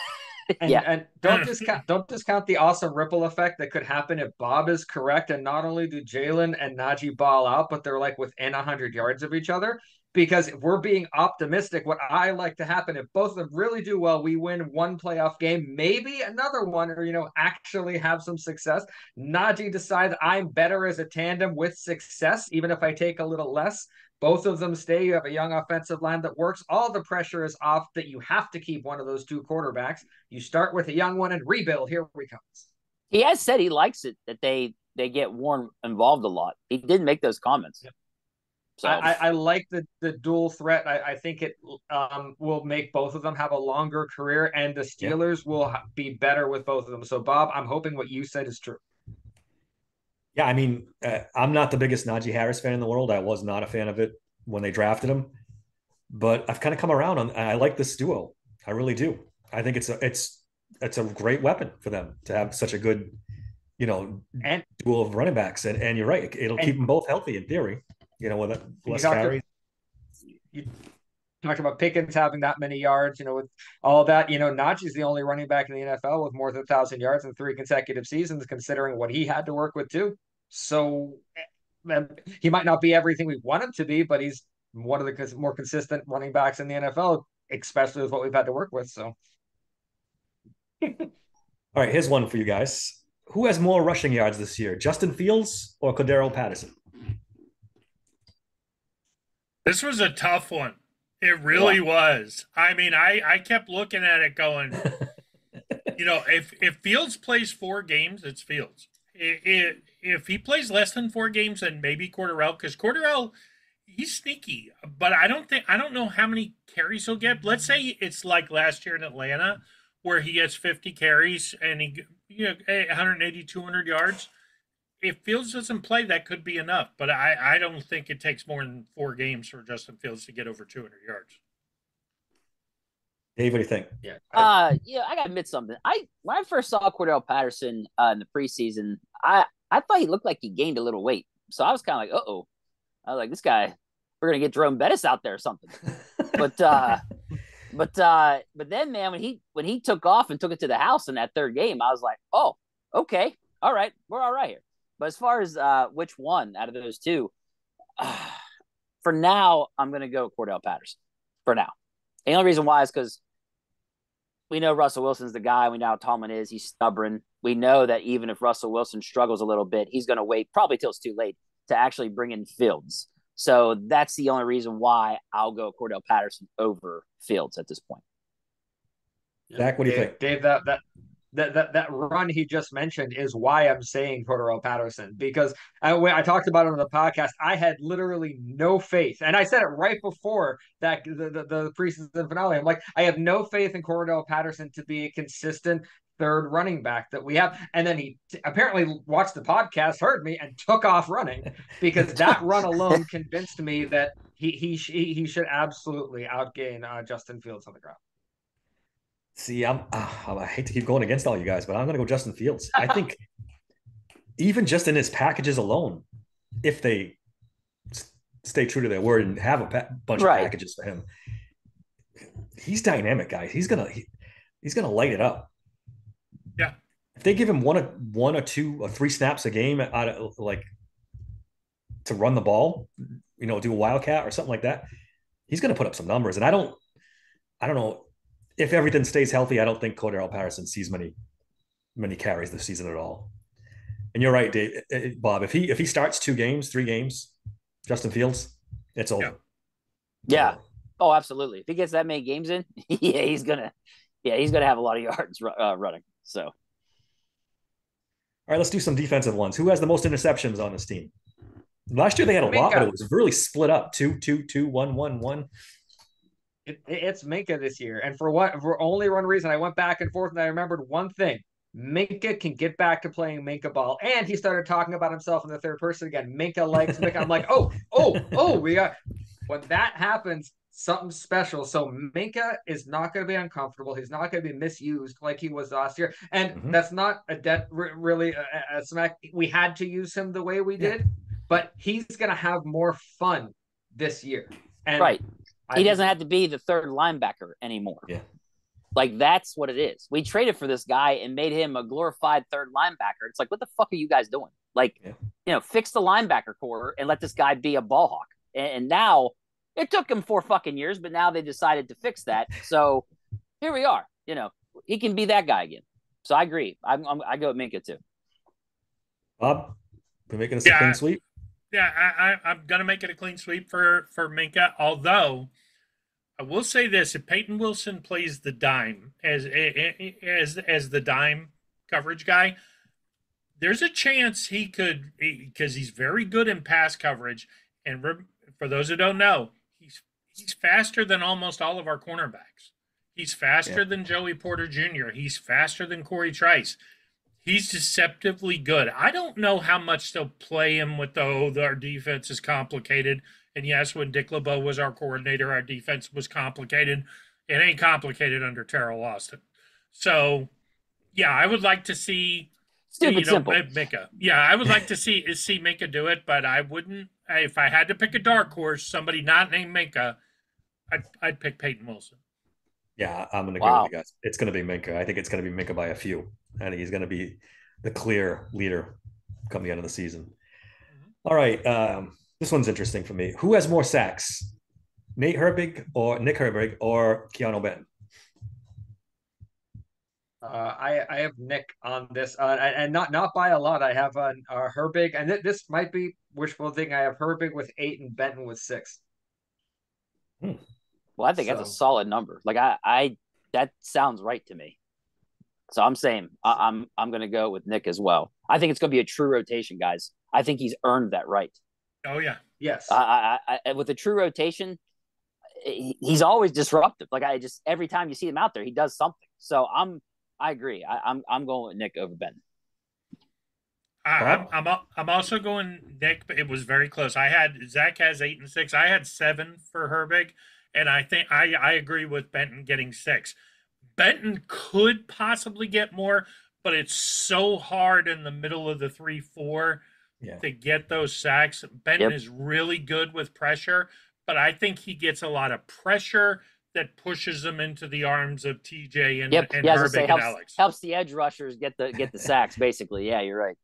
And don't discount the awesome ripple effect that could happen if Bob is correct, and not only do Jalen and Najee ball out, but they're like within 100 yards of each other. Because if we're being optimistic, what I like to happen, if both of them really do well, we win one playoff game, maybe another one, or actually have some success. Najee decides I'm better as a tandem with success, even if I take a little less. Both of them stay. You have a young offensive line that works. All the pressure is off that you have to keep one of those two quarterbacks. You start with a young one and rebuild. Here we come. He has said he likes it that they get Warren involved a lot. He did make those comments. Yep. So I like the dual threat. I think it will make both of them have a longer career, and the Steelers will be better with both of them. So, Bob, I'm hoping what you said is true. Yeah, I mean, I'm not the biggest Najee Harris fan in the world. I was not a fan of it when they drafted him, but I've kind of come around on. I like this duo. I really do. I think it's a great weapon for them to have such a good, And duo of running backs. And you're right, it'll keep them both healthy in theory. With less carries. You talked about Pickens having that many yards, with all that. Najee's the only running back in the NFL with more than 1,000 yards in 3 consecutive seasons, considering what he had to work with too. So he might not be everything we want him to be, but he's one of the more consistent running backs in the NFL, especially with what we've had to work with. So, all right, here's one for you guys. Who has more rushing yards this year, Justin Fields or Cordarrelle Patterson? This was a tough one. It really was. I mean, I kept looking at it going, if Fields plays 4 games, it's Fields. If he plays less than 4 games, then maybe Cordarrelle, because Cordarrelle, he's sneaky, but I don't know how many carries he'll get. Let's say it's like last year in Atlanta, where he gets 50 carries and he 180, 200 yards. If Fields doesn't play, that could be enough. But I don't think it takes more than 4 games for Justin Fields to get over 200 yards. Dave, what do you think? Yeah, I gotta admit something. When I first saw Cordarrelle Patterson in the preseason, I thought he looked like he gained a little weight. So I was kind of like, uh-oh. I was like, this guy, we're gonna get Jerome Bettis out there or something. But then, man, when he took off and took it to the house in that 3rd game, I was like, oh, okay, all right, we're all right here. But as far as which one out of those two, for now, I'm going to go Cordarrelle Patterson. For now. The only reason why is because we know Russell Wilson's the guy. We know how Tomlin is. He's stubborn. We know that even if Russell Wilson struggles a little bit, he's going to wait probably till it's too late to actually bring in Fields. So that's the only reason why I'll go Cordarrelle Patterson over Fields at this point. Zach, what do you think? Dave, that run he just mentioned is why I'm saying Cordarrelle Patterson, because I talked about it on the podcast. I had literally no faith, and I said it right before that the preseason finale. I'm like, I have no faith in Cordarrelle Patterson to be a consistent 3rd running back that we have. And then he apparently watched the podcast, heard me, and took off running, because that run alone convinced me that he should absolutely outgain Justin Fields on the ground. See, I hate to keep going against all you guys, but I'm going to go Justin Fields. I think even just in his packages alone, if they stay true to their word and have a bunch of packages for him, he's dynamic, guys. He's gonna light it up. Yeah. If they give him one or 2 or 3 snaps a game out of to run the ball, do a wildcat or something like that, he's going to put up some numbers. And I don't know. If everything stays healthy, I don't think Cordarrelle Patterson sees many carries this season at all. And you're right, Dave, Bob. If he starts 2 games, 3 games, Justin Fields, it's over. Yeah. Oh, absolutely. If he gets that many games in, he's gonna have a lot of yards running. So, all right, let's do some defensive ones. Who has the most interceptions on this team? Last year they had a lot, but it was really split up: 2, 2, 2, 1, 1, 1. It's Minkah this year, and for only one reason, I went back and forth, and I remembered one thing: Minkah can get back to playing Minkah ball. And he started talking about himself in the third person again. Minkah likes Minkah. I'm like, we got when that happens, something special. So Minkah is not going to be uncomfortable. He's not going to be misused like he was last year. And that's not really a smack. We had to use him the way we did, but he's going to have more fun this year. And right. He doesn't have to be the third linebacker anymore. Yeah. Like, that's what it is. We traded for this guy and made him a glorified third linebacker. It's like, what the fuck are you guys doing? Like, fix the linebacker core and let this guy be a ball hawk. And now, it took him 4 fucking years, but now they decided to fix that. So here we are. He can be that guy again. So I agree. I go with Minkah too. Bob, we're making a clean sweep. Yeah, I'm gonna make it a clean sweep for Minkah. Although I will say this: if Peyton Wilson plays the dime as the dime coverage guy, there's a chance he could, because he's very good in pass coverage. And for those who don't know, he's faster than almost all of our cornerbacks. He's faster than Joey Porter Jr. He's faster than Corey Trice. He's deceptively good. I don't know how much they'll play him with our defense is complicated. And yes, when Dick LeBeau was our coordinator, our defense was complicated. It ain't complicated under Terrell Austin. So, yeah, I would like to see simple. Minkah. Yeah, I would like to see Minkah do it, but I wouldn't. If I had to pick a dark horse, somebody not named Minkah, I'd pick Peyton Wilson. Yeah, I'm going to go with you guys. It's going to be Minkah. I think it's going to be Minkah by a few. I think he's going to be the clear leader come the end of the season. All right. This one's interesting for me. Who has more sacks? Nick Herbig or Keanu Benton? I have Nick on this, and not by a lot. I have Herbig, and this might be wishful thinking. I have Herbig with 8 and Benton with 6. Well, I think that's a solid number. Like I that sounds right to me. So I'm saying I'm going to go with Nick as well. I think it's going to be a true rotation, guys. I think he's earned that right. Oh yeah, yes. I with a true rotation, he's always disruptive. Like every time you see him out there, he does something. So I agree. I'm going with Nick over Ben. I'm also going Nick, but it was very close. Zach has 8 and 6. I had 7 for Herbig, and I think I agree with Benton getting 6. Benton could possibly get more, but it's so hard in the middle of the 3-4 to get those sacks. Benton is really good with pressure, but I think he gets a lot of pressure that pushes them into the arms of TJ and Herbig and Alex. Helps the edge rushers get the sacks, basically. Yeah, you're right.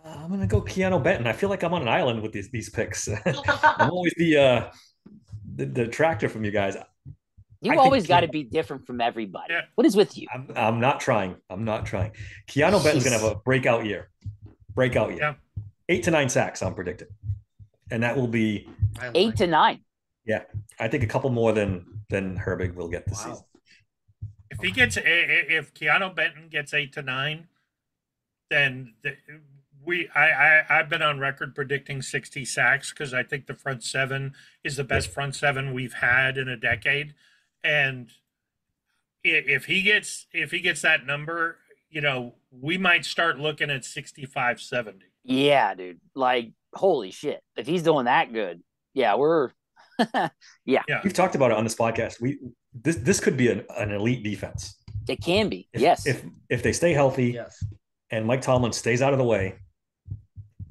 I'm gonna go Keanu Benton. I feel like I'm on an island with these picks. I'm always the detractor from you guys. You always got to be different from everybody. Yeah. What is with you? I'm not trying. Keanu Benton's gonna have a breakout year. Yeah. 8 to 9 sacks, I'm predicting, and that will be 8 to 9. Yeah, I think a couple more than Herbig will get this season. If Keanu Benton gets 8 to 9, then I've been on record predicting 60 sacks because I think the front seven is the best front seven we've had in a decade, and if he gets that number, we might start looking at 65, 70. Yeah, dude. Like, holy shit! If he's doing that good, we're. Yeah. We've talked about it on this podcast. This could be an elite defense. It can be. Yes. If they stay healthy, and Mike Tomlin stays out of the way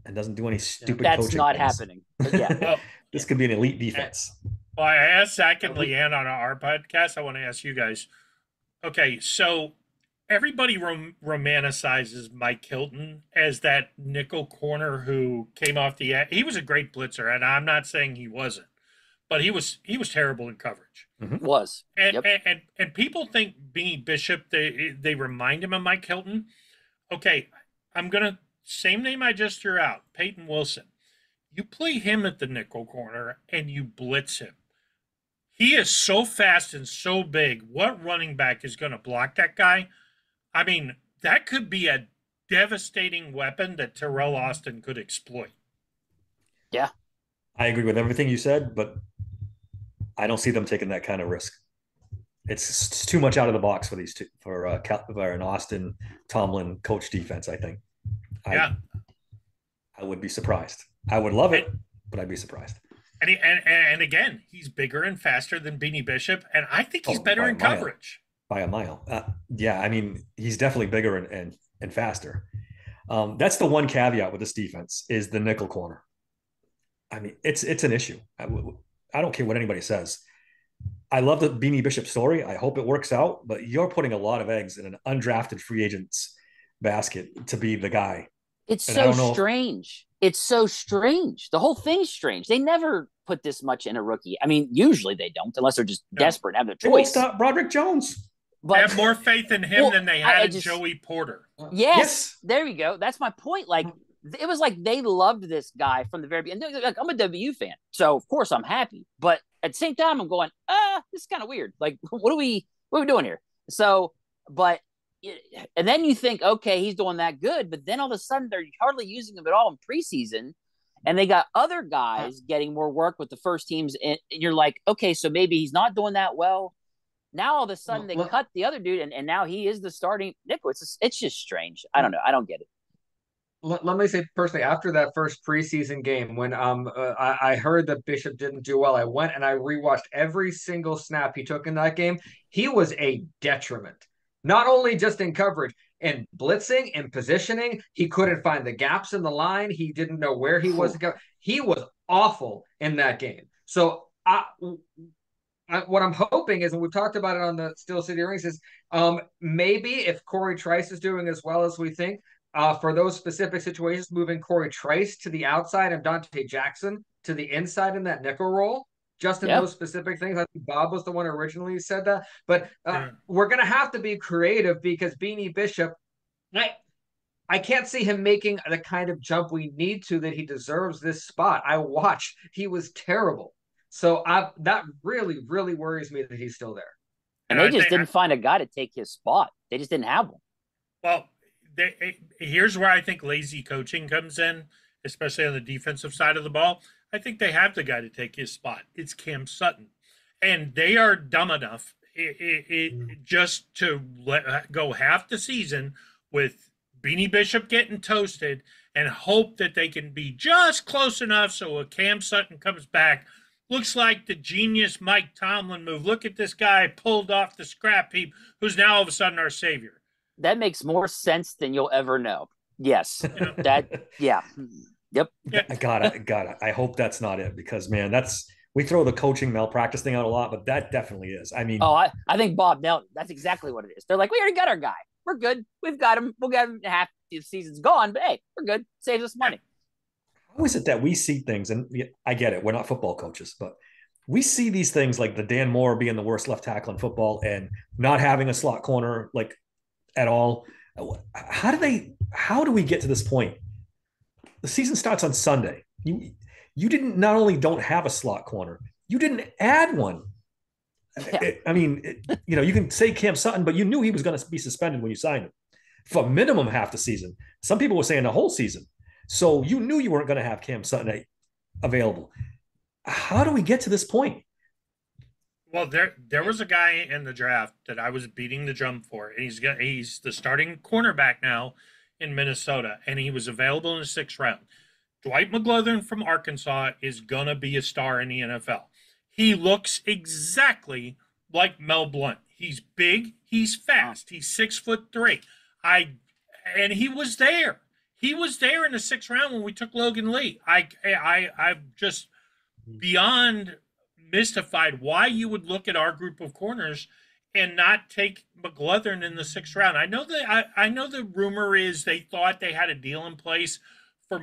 and doesn't do any stupid coaching. That's not happening. But this could be an elite defense. Well, I asked Zach and Leanne on our podcast. I want to ask you guys. Okay, so everybody romanticizes Mike Hilton as that nickel corner who came off the edge. He was a great blitzer, and I'm not saying he wasn't. But he was terrible in coverage. Mm-hmm. Was. And people think Bingy Bishop, they remind him of Mike Hilton. Okay, I'm gonna same name I just threw out, Peyton Wilson. You play him at the nickel corner and you blitz him. He is so fast and so big. What running back is gonna block that guy? I mean, that could be a devastating weapon that Terrell Austin could exploit. Yeah. I agree with everything you said, but I don't see them taking that kind of risk. It's too much out of the box for these two for an Austin Tomlin coach defense. I think. Yeah. I would be surprised. I would love it, And, but I'd be surprised. and again, he's bigger and faster than Beanie Bishop, and I think he's better in coverage by a mile. Yeah, I mean, he's definitely bigger and faster. That's the one caveat with this defense is the nickel corner. I mean, it's an issue. I don't care what anybody says. I love the Beanie Bishop story. I hope it works out, but you're putting a lot of eggs in an undrafted free agent's basket to be the guy. It's so strange. It's so strange. The whole thing's strange. They never put this much in a rookie. I mean, usually they don't, unless they're just desperate and have their choice. They won't stop Broderick Jones. But they have more faith in him than they had in Joey Porter. Yes, there you go. That's my point. Like, it was like they loved this guy from the very beginning. Like, I'm a WU fan, so of course I'm happy. But at the same time, I'm going, this is kind of weird. Like, what are we doing here? So, but, and then you think, okay, he's doing that good. But then all of a sudden, they're hardly using him at all in preseason. And they got other guys getting more work with the first teams. And you're like, okay, so maybe he's not doing that well. Now all of a sudden they cut the other dude, and now he is the starting nickel. It's just strange. I don't know. I don't get it. Let me say personally, after that first preseason game, when I heard that Bishop didn't do well, I went and I rewatched every single snap he took in that game. He was a detriment, not only just in coverage, in blitzing and positioning. He couldn't find the gaps in the line. He didn't know where he was. He was awful in that game. So what I'm hoping is, and we've talked about it on the Steel City Rings, is maybe if Corey Trice is doing as well as we think, for those specific situations, moving Corey Trice to the outside and Dante Jackson to the inside in that nickel role, just in those specific things. I think Bob was the one who originally said that. But we're going to have to be creative because Beanie Bishop, I can't see him making the kind of jump we need to that he deserves this spot. I watched. He was terrible. So that really, really worries me that he's still there. And they just didn't find a guy to take his spot. They just didn't have one. Well, here's where I think lazy coaching comes in, especially on the defensive side of the ball. I think they have the guy to take his spot. It's Cam Sutton. And they are dumb enough just to go half the season with Beanie Bishop getting toasted and hope that they can be just close enough so when Cam Sutton comes back, looks like the genius Mike Tomlin move. Look at this guy pulled off the scrap heap who's now all of a sudden our savior. That makes more sense than you'll ever know. Yes. Yep. Yeah. I got it. I hope that's not it because, man, we throw the coaching malpractice thing out a lot, but that definitely is. I mean, I think Bob nailed it. That's exactly what it is. They're like, we already got our guy. We're good. We've got him. We'll get him half the season's gone, but hey, we're good. Saves us money. How is it that we see things, and I get it, we're not football coaches, but we see these things like the Dan Moore being the worst left tackle in football and not having a slot corner like at all. How do we get to this point? The season starts on Sunday. You didn't not only don't have a slot corner, you didn't add one. Yeah. You can say Cam Sutton, but you knew he was going to be suspended when you signed him for minimum half the season. Some people were saying the whole season. So you knew you weren't going to have Cam Sutton available. How do we get to this point? Well, there was a guy in the draft that I was beating the drum for, and he's the starting cornerback now in Minnesota, and he was available in the 6th round. Dwight McGlothern from Arkansas is going to be a star in the NFL. He looks exactly like Mel Blount. He's big, he's fast, he's 6'3". And he was there. He was there in the 6th round when we took Logan Lee. I'm just beyond mystified why you would look at our group of corners and not take McGlothern in the 6th round. I know the rumor is they thought they had a deal in place for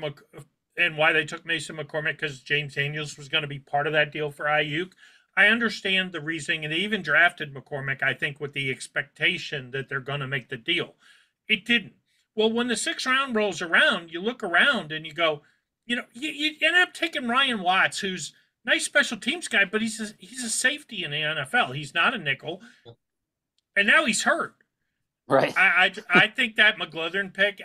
and why they took Mason McCormick because James Daniels was going to be part of that deal for Ayuk. I understand the reasoning, and they even drafted McCormick, I think, with the expectation that they're going to make the deal. It didn't. Well, when the 6th round rolls around, you look around and you go, you end up taking Ryan Watts, who's a nice special teams guy, but he's a safety in the NFL. He's not a nickel. And now he's hurt. Right. I think that McGlothern pick,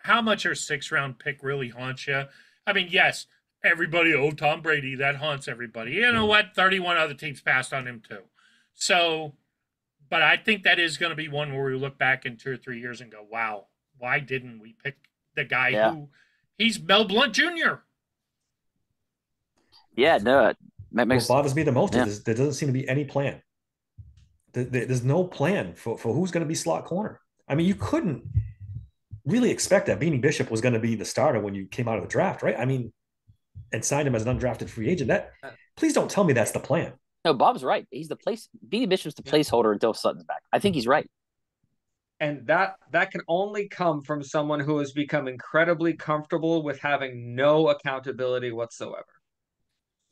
how much our 6th round pick really haunts you? I mean, yes, everybody, Tom Brady, that haunts everybody. You know what? 31 other teams passed on him too. So, but I think that is going to be one where we look back in 2 or 3 years and go, wow, why didn't we pick the guy Yeah. who he's Mel Blount Jr.? Yeah, no, that What bothers me the most yeah. is there doesn't seem to be any plan. There's no plan for who's going to be slot corner. I mean, you couldn't really expect that Beanie Bishop was going to be the starter when you came out of the draft, right? I mean, and signed him as an undrafted free agent. Please don't tell me that's the plan. No, Bob's right. He's the place. Beanie Bishop's the placeholder until Sutton's back. I think he's right. And that can only come from someone who has become incredibly comfortable with having no accountability whatsoever.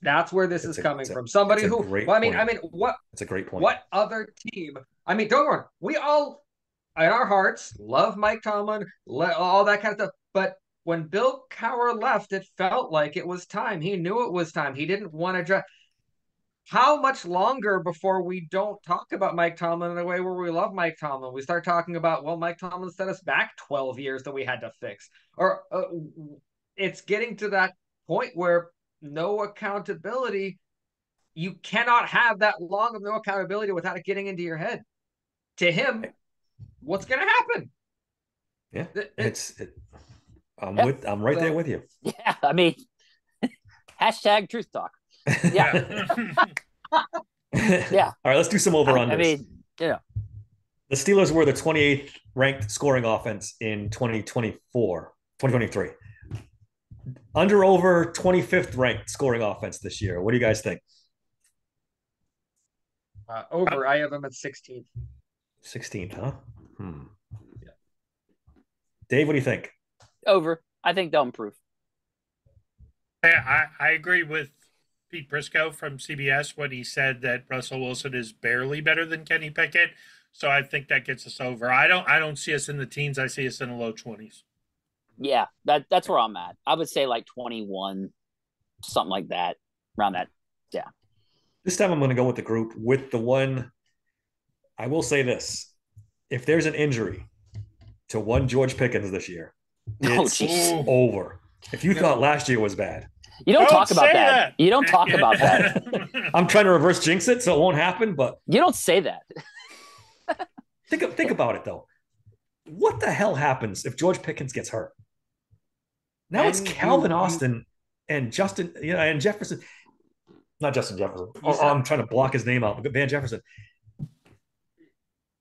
That's where this is coming from. Somebody who, well, I mean, what? It's a great point. What other team? I mean, don't worry. We all, in our hearts, love Mike Tomlin, all that kind of stuff. But when Bill Cowher left, it felt like it was time. He knew it was time. He didn't want to draft. How much longer before we don't talk about Mike Tomlin in a way where we love Mike Tomlin? We start talking about, well, Mike Tomlin set us back 12 years that we had to fix. Or it's getting to that point where no accountability. You cannot have that long of no accountability without it getting into your head. To him, what's going to happen? Yeah, I'm right there with you. Yeah, I mean, hashtag truth talk. Yeah. Yeah. All right, let's do some over-unders. I mean, yeah. The Steelers were the 28th ranked scoring offense in 2023. Under over 25th ranked scoring offense this year. What do you guys think? Over. I have them at 16th. 16th, huh? Yeah. Dave, what do you think? Over. I think they'll improve. I agree with Pete Prisco from CBS when he said that Russell Wilson is barely better than Kenny Pickett. So I think that gets us over. I don't see us in the teens. I see us in the low 20s. Yeah, that's where I'm at. I would say like 21, something like that, around that. Yeah. This time I'm going to go with the group with the one. I will say this. If there's an injury to one George Pickens this year, it's over. If you thought last year was bad. You don't talk about that. You don't talk about that. I'm trying to reverse jinx it so it won't happen, but you don't say that. Think about it though. What the hell happens if George Pickens gets hurt? Now it's Calvin Austin and Justin, and Jefferson. Not Justin Jefferson. I'm trying to block his name out. But Van Jefferson.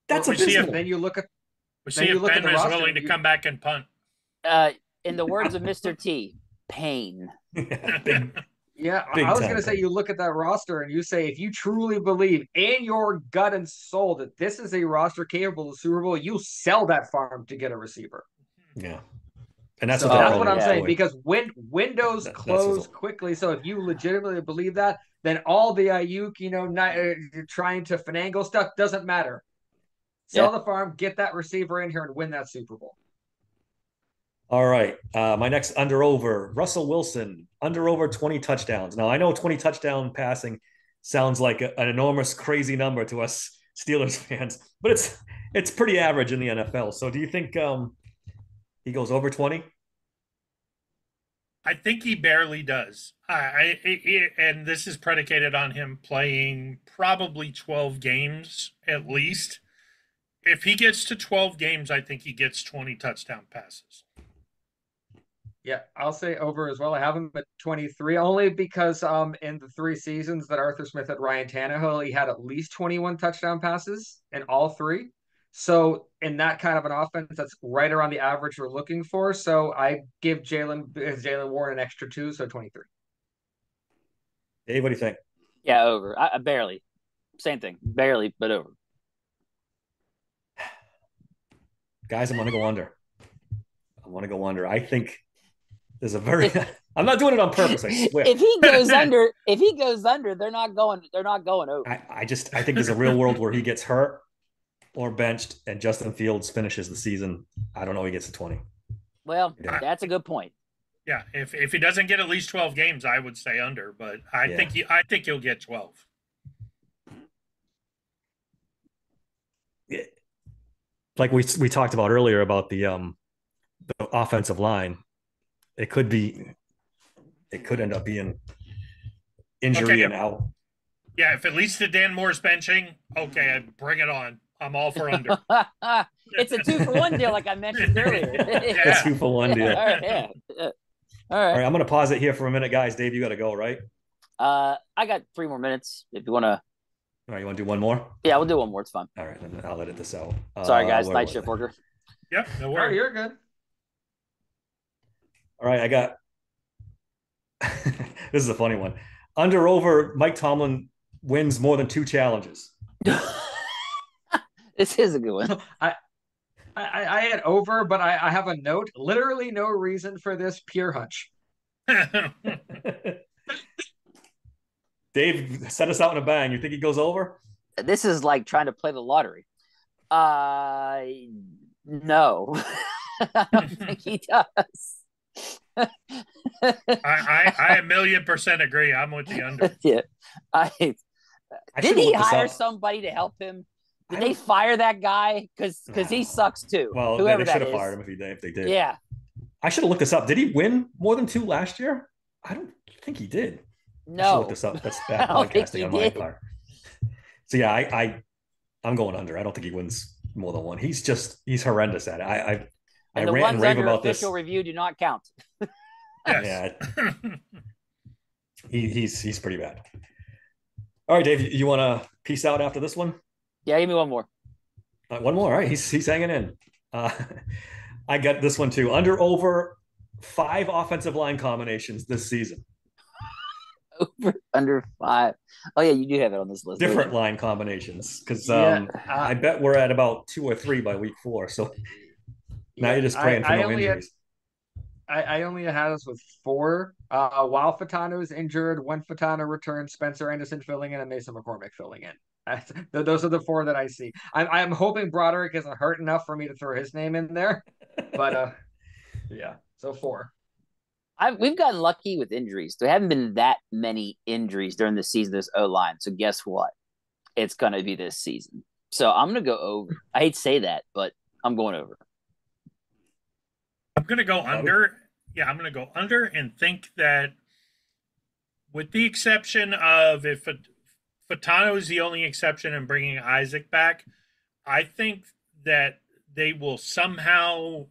That's abysmal. Then you look at. We see if Ben is willing to come back and punt. In the words of Mr. T, pain. Yeah, I was going to say you look at that roster and you say if you truly believe in your gut and soul that this is a roster capable of Super Bowl, you sell that farm to get a receiver. Yeah. And that's what I'm saying, because windows close quickly. So if you legitimately believe that, then all the Ayuk, trying to finagle stuff doesn't matter. Sell the farm, get that receiver in here, and win that Super Bowl. All right. My next under-over, Russell Wilson, under-over 20 touchdowns. Now, I know 20 touchdown passing sounds like an enormous, crazy number to us Steelers fans, but it's pretty average in the NFL. So do you think he goes over 20? I think he barely does. And this is predicated on him playing probably 12 games at least. If he gets to 12 games, I think he gets 20 touchdown passes. Yeah, I'll say over as well. I have him at 23, only because in the 3 seasons that Arthur Smith had Ryan Tannehill, he had at least 21 touchdown passes in all 3. So in that kind of an offense, that's right around the average we're looking for. So I give Jaylen Warren an extra 2, so 23. Dave, what do you think? Yeah, over. I barely. Same thing. Barely, but over. Guys, I'm going to go under. I think there's a very I'm not doing it on purpose, I swear. If he goes under, they're not going over. I think there's a real world where he gets hurt or benched and Justin Fields finishes the season. I don't know he gets to 20. Well, that's a good point. Yeah, if he doesn't get at least 12 games, I would say under, but I think he'll get 12. Yeah. Like we talked about earlier about the offensive line, it could end up being injury and out. Yeah, if it leads to Dan Moore's benching, okay, bring it on. I'm all for under. It's a 2-for-1 deal, like I mentioned earlier. It's 2-for-1 deal. All right, yeah. All All right. right, I'm going to pause it here for a minute, guys. Dave, you got to go, right? I got 3 more minutes if you want to. All right, you want to do one more? Yeah, we'll do one more. It's fine. All right, then I'll edit this out. Sorry, guys. Where Night was shift I? worker. Yep, no Oh, worries. you're good. All right, I got. This is a funny one. Under over, Mike Tomlin wins more than 2 challenges. This is a good one. I had over, but I have a note. Literally no reason for this, pure hunch. Dave, set us out in a bang. You think he goes over? This is like trying to play the lottery. No, I don't think he does. I 1,000,000% agree. I'm with the under. Yeah, I did should've he looked this hire up. somebody to help him? Did I they don't- fire that guy? Because he sucks too. Well, Whoever they should that have is. fired him if they did. Yeah, I should have looked this up. Did he win more than 2 last year? I don't think he did. I should no. look this up. That's bad I don't think podcasting he on my did. part. So yeah, I'm going under. I don't think he wins more than 1. He's horrendous at it. I And the rant ones and rave under about this. official review do not count. Yes. Yeah, he's pretty bad. All right, Dave, you want to peace out after this one? Yeah, give me one more. One more. All right, he's hanging in. I got this one too. Under over 5 offensive line combinations this season. Over under 5. Oh yeah, you do have it on this list. Different line combinations, because Yeah, I bet we're at about 2 or 3 by week 4. So now you're just praying for no injuries. I only had us with 4. While Fatano's injured, when Fatano returns, Spencer Anderson filling in, and Mason McCormick filling in. Those are the 4 that I see. I'm hoping Broderick isn't hurt enough for me to throw his name in there, but yeah. So 4. We've gotten lucky with injuries. There haven't been that many injuries during the season. There's O-line. So guess what? It's going to be this season. So I'm going to go over. I hate to say that, but I'm going over. I'm going to go under. Yeah, I'm going to go under and think that with the exception of if Fatano is the only exception in bringing Isaac back, I think that they will somehow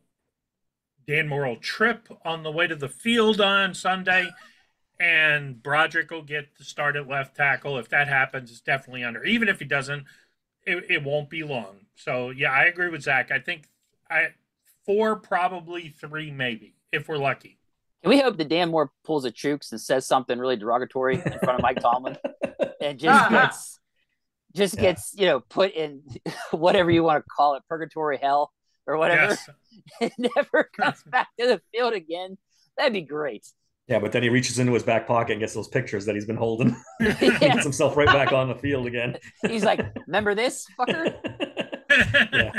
Dan Moore will trip on the way to the field on Sunday, and Broderick will get the start at left tackle. If that happens, it's definitely under. Even if he doesn't, it won't be long. So, yeah, I agree with Zach. I think 4, probably 3, maybe, if we're lucky. Can we hope that Dan Moore pulls a Chooks and says something really derogatory in front of Mike Tomlin and just gets put in whatever you want to call it, purgatory hell or whatever, Yes. and never comes back to the field again? That'd be great. Yeah, but then he reaches into his back pocket and gets those pictures that he's been holding. He Yeah. gets himself right back on the field again. He's like, remember this, fucker? Yeah.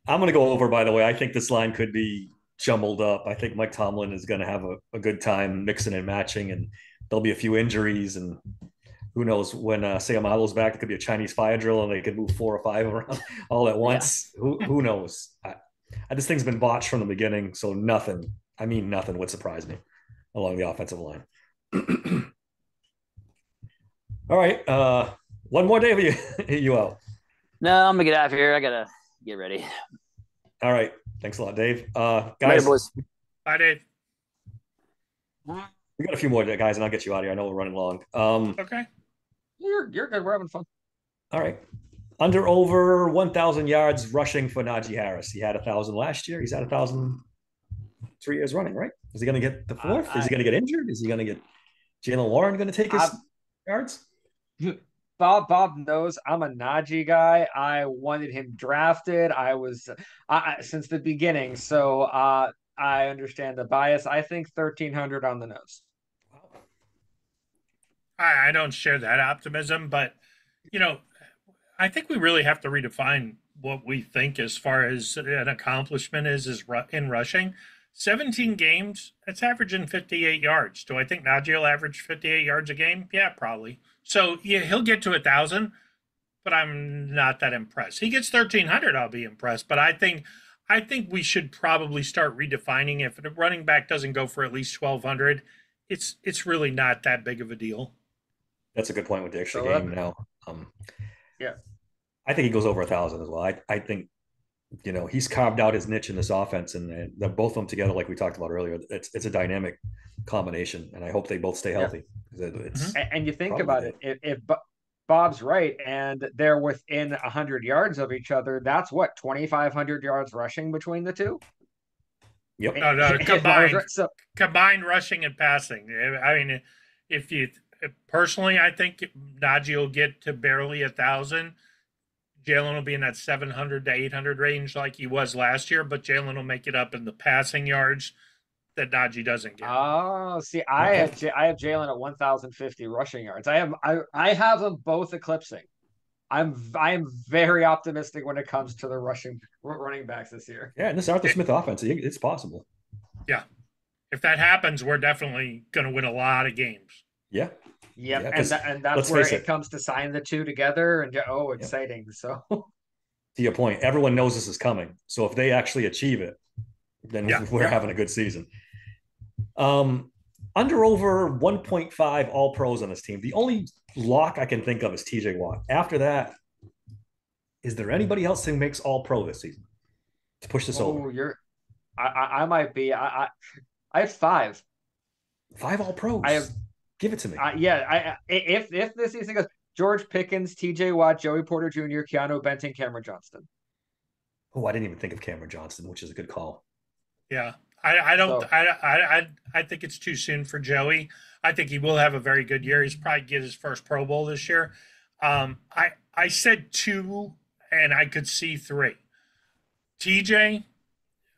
I'm going to go over, by the way. I think this line could be jumbled up. I think Mike Tomlin is going to have a good time mixing and matching, and there'll be a few injuries. And who knows when Sayamalo's back, it could be a Chinese fire drill and they could move 4 or 5 around all at once. Yeah. Who knows? This thing's been botched from the beginning, so nothing would surprise me along the offensive line. All right. One more day of you out. No, I'm going to get out of here. I got to get ready. All right. Thanks a lot, Dave. Guys, Later, boys. Bye, Dave. We got a few more guys, and I'll get you out of here. I know we're running long. Okay. You're good. We're having fun. All right. Under over 1,000 yards rushing for Najee Harris. He had 1,000 last year. He's had 1,000 3 years running, right? Is he going to get the 4th? Is he going to get injured? Is he going to get Jalen Warren going to take his yards? Bob knows I'm a Najee guy. I wanted him drafted. I was since the beginning, so I understand the bias. I think 1,300 on the nose. I don't share that optimism, but I think we really have to redefine what we think as far as an accomplishment is in rushing. 17 games, that's averaging 58 yards. Do I think Najee will average 58 yards a game? Yeah, probably. So, yeah, he'll get to 1,000, but I'm not that impressed. He gets 1,300, I'll be impressed. But I think we should probably start redefining. If a running back doesn't go for at least 1,200, it's really not that big of a deal. That's a good point with the extra So game now. yeah, I think he goes over 1,000 as well. I think, he's carved out his niche in this offense, and they're both of them together, like we talked about earlier. It's a dynamic combination, and I hope they both stay yeah. healthy. It's And you think probably about it, if Bob's right, and they're within 100 yards of each other, that's what 2,500 yards rushing between the two. Yep. No, If I was right. So combined rushing and passing. I mean, if you personally, I think Najee will get to barely 1,000. Jalen will be in that 700 to 800 range like he was last year, but Jalen will make it up in the passing yards that Najee doesn't get. Oh, see, I have Jalen at 1,050 rushing yards. I have them both eclipsing. I'm very optimistic when it comes to the running backs this year. Yeah, and this Arthur Smith offense, it's possible. Yeah. If that happens, we're definitely going to win a lot of games. Yeah. Yep, Yeah, and that's where it comes to sign the two together and exciting. Yep. So to your point, everyone knows this is coming. So if they actually achieve it, then we're having a good season. Under over 1.5 all pros on this team. The only lock I can think of is TJ Watt. After that, is there anybody else who makes all pro this season to push this over? I might be. I have 5. 5 all pros. I have. Give it to me. If this season goes, George Pickens, TJ Watt, Joey Porter Jr., Keanu Benton, Cameron Johnston. Oh, I didn't even think of Cameron Johnston, which is a good call. Yeah. I think it's too soon for Joey. I think he will have a very good year. He's probably get his first Pro Bowl this year. I said 2, and I could see 3. TJ,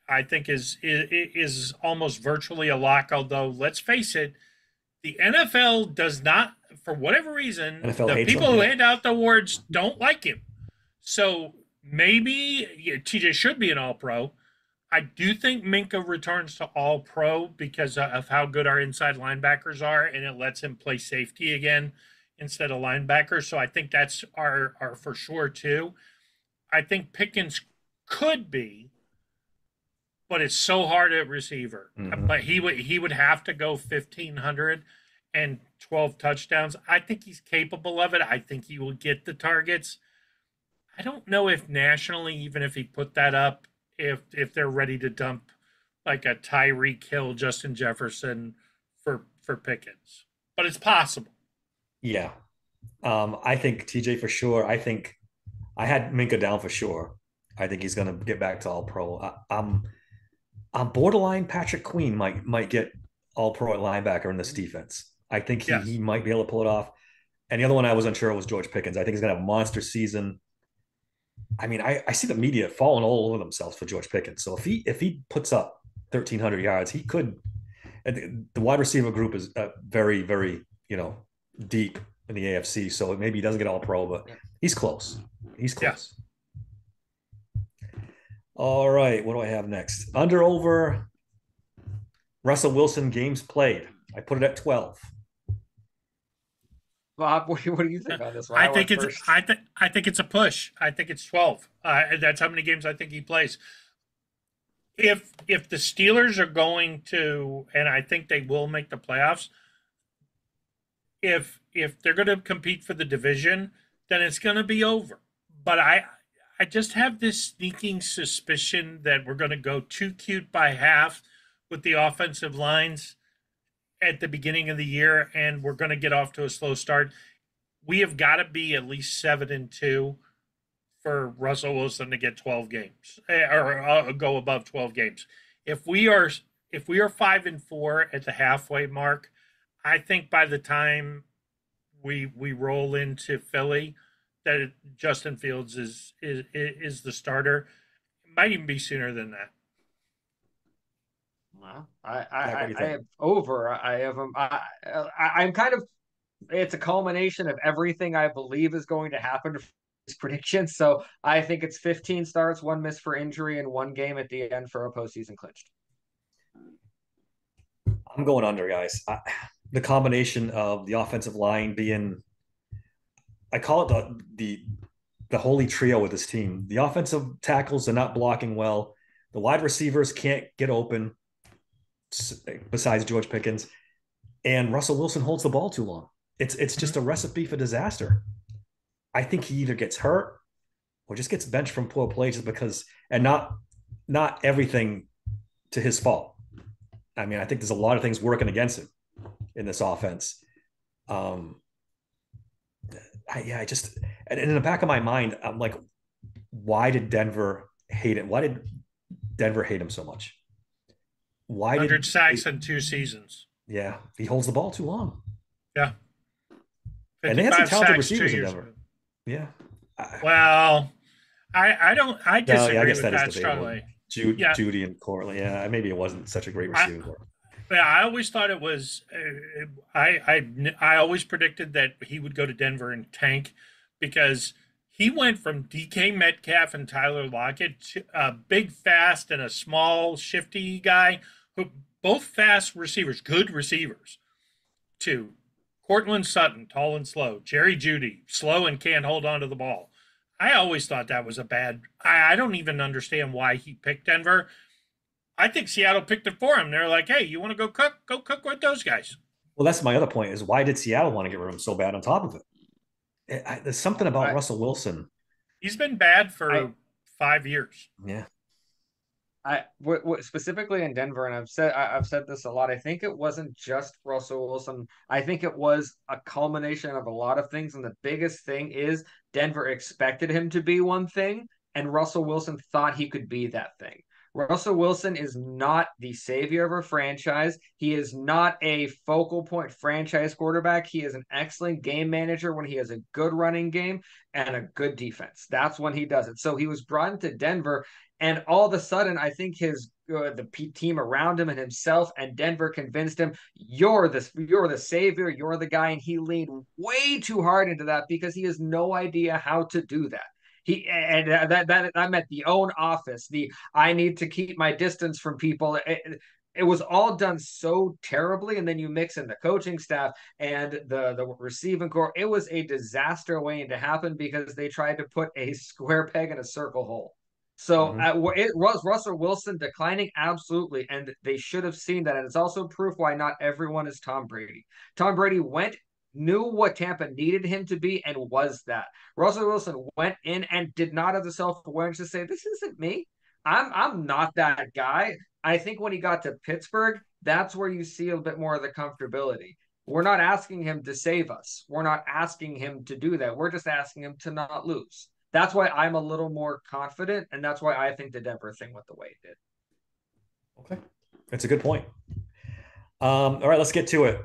I think is almost virtually a lock. Although let's face it, the NFL does not, for whatever reason, the people who hand out the awards don't like him. So maybe TJ should be an All-Pro. I do think Minkah returns to All-Pro because of how good our inside linebackers are, and it lets him play safety again instead of linebacker. So I think that's our for sure too. I think Pickens could be, but it's so hard at receiver. Mm-hmm. But he would have to go 1,500 and 12 touchdowns. I think he's capable of it. I think he will get the targets. I don't know if nationally, even if he put that up, if they're ready to dump like a Tyreek Hill, Justin Jefferson for Pickens. But it's possible. Yeah. I think TJ for sure. I think I had Minkah down for sure. I think he's going to get back to All-Pro. I'm borderline Patrick Queen might get All-Pro at linebacker in this defense. I think he might be able to pull it off. And the other one I was unsure was George Pickens. I think he's going to have a monster season. I mean, I see the media falling all over themselves for George Pickens. So if he puts up 1,300 yards, he could. The wide receiver group is very, very, deep in the AFC. So maybe he doesn't get All-Pro, but he's close. He's close. Yeah. All right, what do I have next? Under over Russell Wilson games played. I put it at 12. Bob, what do you think on this one? I think it's a push. I think it's 12. That's how many games I think he plays. If the Steelers are going to, and I think they will make the playoffs, if they're going to compete for the division, then it's going to be over. But I just have this sneaking suspicion that we're going to go too cute by half with the offensive lines at the beginning of the year, and we're going to get off to a slow start. We have got to be at least 7-2 for Russell Wilson to get 12 games or go above 12 games. If we are 5-4 at the halfway mark, I think by the time we roll into Philly, that Justin Fields is the starter. It might even be sooner than that. Well, I have over. I have I'm kind of. It's a culmination of everything I believe is going to happen to this prediction. So I think it's 15 starts, 1 miss for injury, and 1 game at the end for a postseason clinched. I'm going under, guys. The combination of the offensive line being, I call it the holy trio with this team. The offensive tackles are not blocking well. The wide receivers can't get open, besides George Pickens, and Russell Wilson holds the ball too long. It's just a recipe for disaster. I think he either gets hurt or just gets benched from poor play just because, and not everything to his fault. I mean, I think there's a lot of things working against him in this offense. I just, and in the back of my mind, I'm like, why did Denver hate it? Why did Denver hate him so much? Why 100 did sacks in 2 seasons. Yeah, he holds the ball too long. Yeah. And they had some 55 talented sacks 2 receivers in years Denver. ago. Yeah. Well, I disagree I guess with that that is debatable. strongly. Judy and Corley. Yeah, maybe it wasn't such a great receiving core. Yeah, I always thought it was. I always predicted that he would go to Denver and tank because he went from DK Metcalf and Tyler Lockett to a big, fast, and a small, shifty guy who both fast receivers, good receivers, to Cortland Sutton, tall and slow, Jerry Judy, slow and can't hold on to the ball. I always thought that was a bad. I don't even understand why he picked Denver. I think Seattle picked it for him. They're like, hey, you want to go cook? Go cook with those guys. Well, that's my other point is why did Seattle want to get rid of him so bad on top of it? There's something about Russell Wilson. He's been bad for 5 years. Yeah. Specifically in Denver, and I've said this a lot. I think it wasn't just Russell Wilson. I think it was a culmination of a lot of things, and the biggest thing is Denver expected him to be one thing, and Russell Wilson thought he could be that thing. Russell Wilson is not the savior of a franchise. He is not a focal point franchise quarterback. He is an excellent game manager when he has a good running game and a good defense. That's when he does it. So he was brought into Denver, and all of a sudden, I think the team around him and himself and Denver convinced him, you're the savior, you're the guy, and he leaned way too hard into that because he has no idea how to do that. That I meant the own office. I need to keep my distance from people. It was all done so terribly, and then you mix in the coaching staff and the receiving core. It was a disaster waiting to happen because they tried to put a square peg in a circle hole. So it was Russell Wilson declining, absolutely, and they should have seen that. And it's also proof why not everyone is Tom Brady. Tom Brady knew what Tampa needed him to be, and was that. Russell Wilson went in and did not have the self-awareness to say, this isn't me. I'm not that guy. I think when he got to Pittsburgh, that's where you see a bit more of the comfortability. We're not asking him to save us. We're not asking him to do that. We're just asking him to not lose. That's why I'm a little more confident, and that's why I think the Denver thing went the way it did. Okay. That's a good point. All right, let's get to it.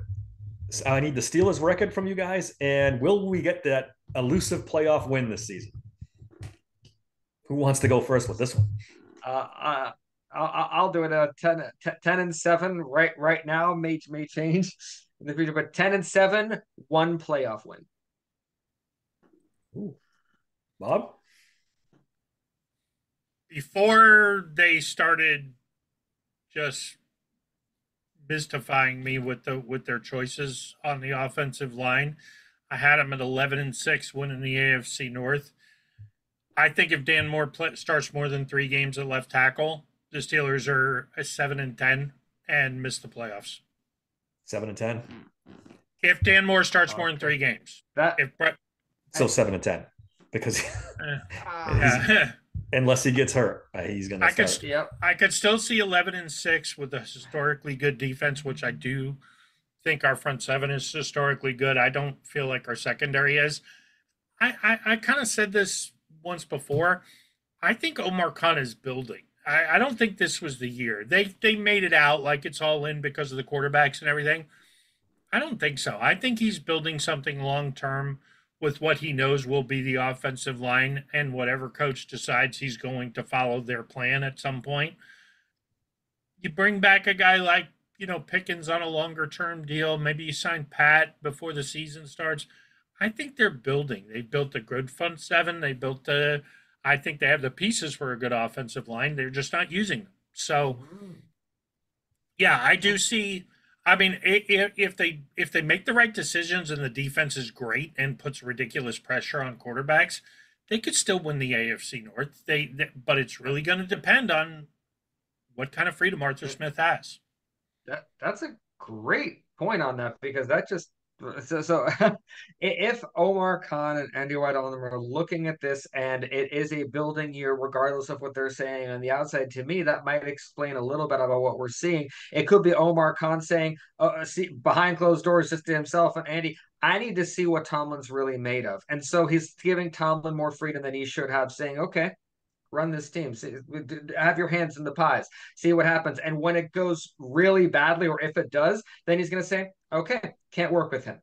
So I need the Steelers record from you guys, and will we get that elusive playoff win this season? Who wants to go first with this one? I'll do it. 10-7 right now may change in the future, but 10-7, one playoff win. Ooh. Bob? Before they started just mystifying me with their choices on the offensive line, I had them at 11-6, winning the AFC North. I think if Dan Moore starts more than 3 games at left tackle, the Steelers are a 7-10 and miss the playoffs. 7-10. If Dan Moore starts more than 3 games, so 7-10. Because unless he gets hurt, he's going to start. I could still see 11-6 with a historically good defense, which I do think our front seven is historically good. I don't feel like our secondary is. I kind of said this once before. I think Omar Khan is building. I don't think this was the year. They made it out like it's all in because of the quarterbacks and everything. I don't think so. I think he's building something long term with what he knows will be the offensive line, and whatever coach decides he's going to follow their plan at some point. You bring back a guy like, Pickens on a longer term deal. Maybe you sign Pat before the season starts. I think they're building. They built a good front seven. I think they have the pieces for a good offensive line. They're just not using them. So, yeah, I do see. I mean, if they make the right decisions and the defense is great and puts ridiculous pressure on quarterbacks, they could still win the AFC North. But it's really going to depend on what kind of freedom Arthur Smith has. That's a great point on that, because that just So if Omar Khan and Andy White on them are looking at this and it is a building year, regardless of what they're saying on the outside, to me, that might explain a little bit about what we're seeing. It could be Omar Khan saying, see, behind closed doors, just to himself and Andy, I need to see what Tomlin's really made of. And so he's giving Tomlin more freedom than he should have, saying, okay, run this team. See, have your hands in the pies. See what happens. And when it goes really badly, or if it does, then he's going to say, okay, can't work with him.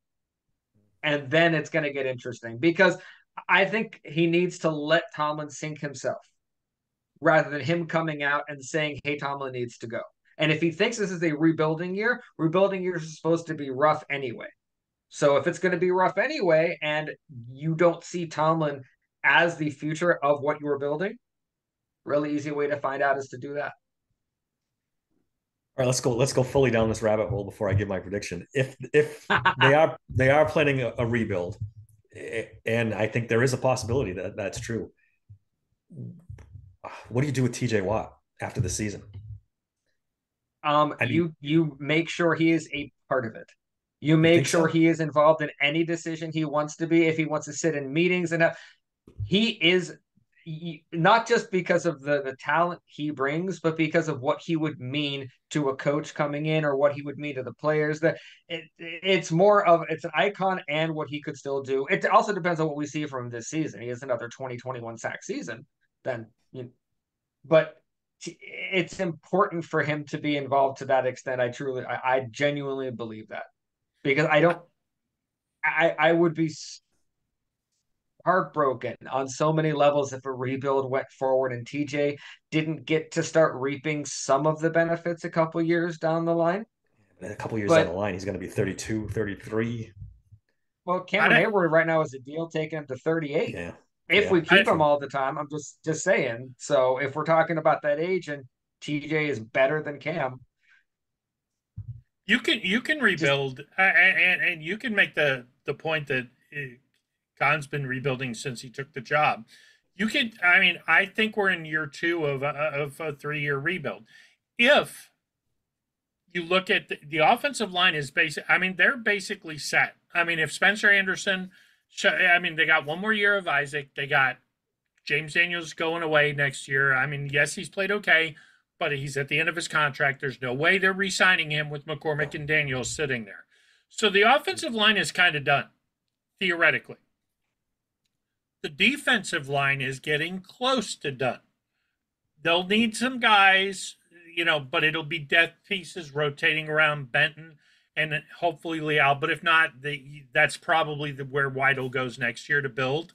And then it's going to get interesting because I think he needs to let Tomlin sink himself rather than him coming out and saying, hey, Tomlin needs to go. And if he thinks this is a rebuilding years are supposed to be rough anyway. So if it's going to be rough anyway, and you don't see Tomlin as the future of what you were building, really easy way to find out is to do that. All right, let's go fully down this rabbit hole before I give my prediction. If they are planning a rebuild, and I think there is a possibility that that's true. What do you do with TJ Watt after the season? You make sure he is a part of it. You make sure he is involved in any decision he wants to be. If he wants to sit in meetings and he is, not just because of the talent he brings, but because of what he would mean to a coach coming in or what he would mean to the players. That it's more of it's an icon and what he could still do. It also depends on what we see from him this season. He has another 2021 sack season. Then, but it's important for him to be involved to that extent. I genuinely believe that because I would be heartbroken on so many levels if a rebuild went forward and TJ didn't get to start reaping some of the benefits a couple years down the line. And a couple years down the line, he's going to be 32, 33. Well, Cameron Hayward right now is a deal taking him to 38. Yeah. If we keep him all the time, I'm just saying. So if we're talking about that age and TJ is better than Cam, you can rebuild and you can make the point that Khan's been rebuilding since he took the job. I think we're in year 2 of a 3-year rebuild. If you look at the offensive line is they're basically set. If Spencer Anderson, they got one more year of Isaac. They got James Daniels going away next year. Yes, he's played okay, but he's at the end of his contract. There's no way they're re-signing him with McCormick and Daniels sitting there. So the offensive line is kind of done, theoretically. The defensive line is getting close to done. They'll need some guys, but it'll be depth pieces rotating around Benton and hopefully Leal. But if not, that's probably where Weidl goes next year to build.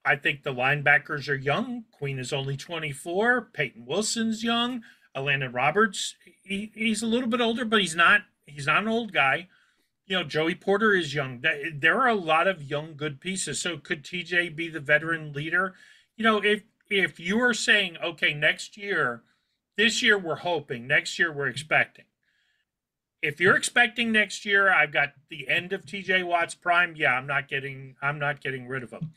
I think the linebackers are young. Queen is only 24. Peyton Wilson's young. Landon Roberts, he's a little bit older, but he's not an old guy. Joey Porter is young. There are a lot of young, good pieces. So could TJ be the veteran leader? If you are saying, okay, this year we're hoping, next year we're expecting. If you're expecting next year, I've got the end of TJ Watt's prime. Yeah, I'm not getting rid of him.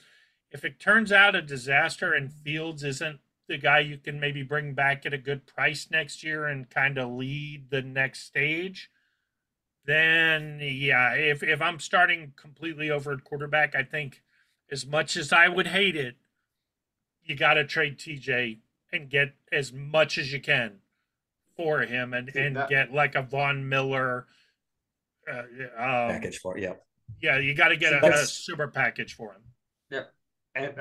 If it turns out a disaster and Fields isn't the guy you can maybe bring back at a good price next year and kind of lead the next stage, then yeah, if I'm starting completely over at quarterback, I think as much as I would hate it, you got to trade TJ and get as much as you can for him and get like a Von Miller package for it. Yeah. Yeah, you got to get a super package for him. Yeah. And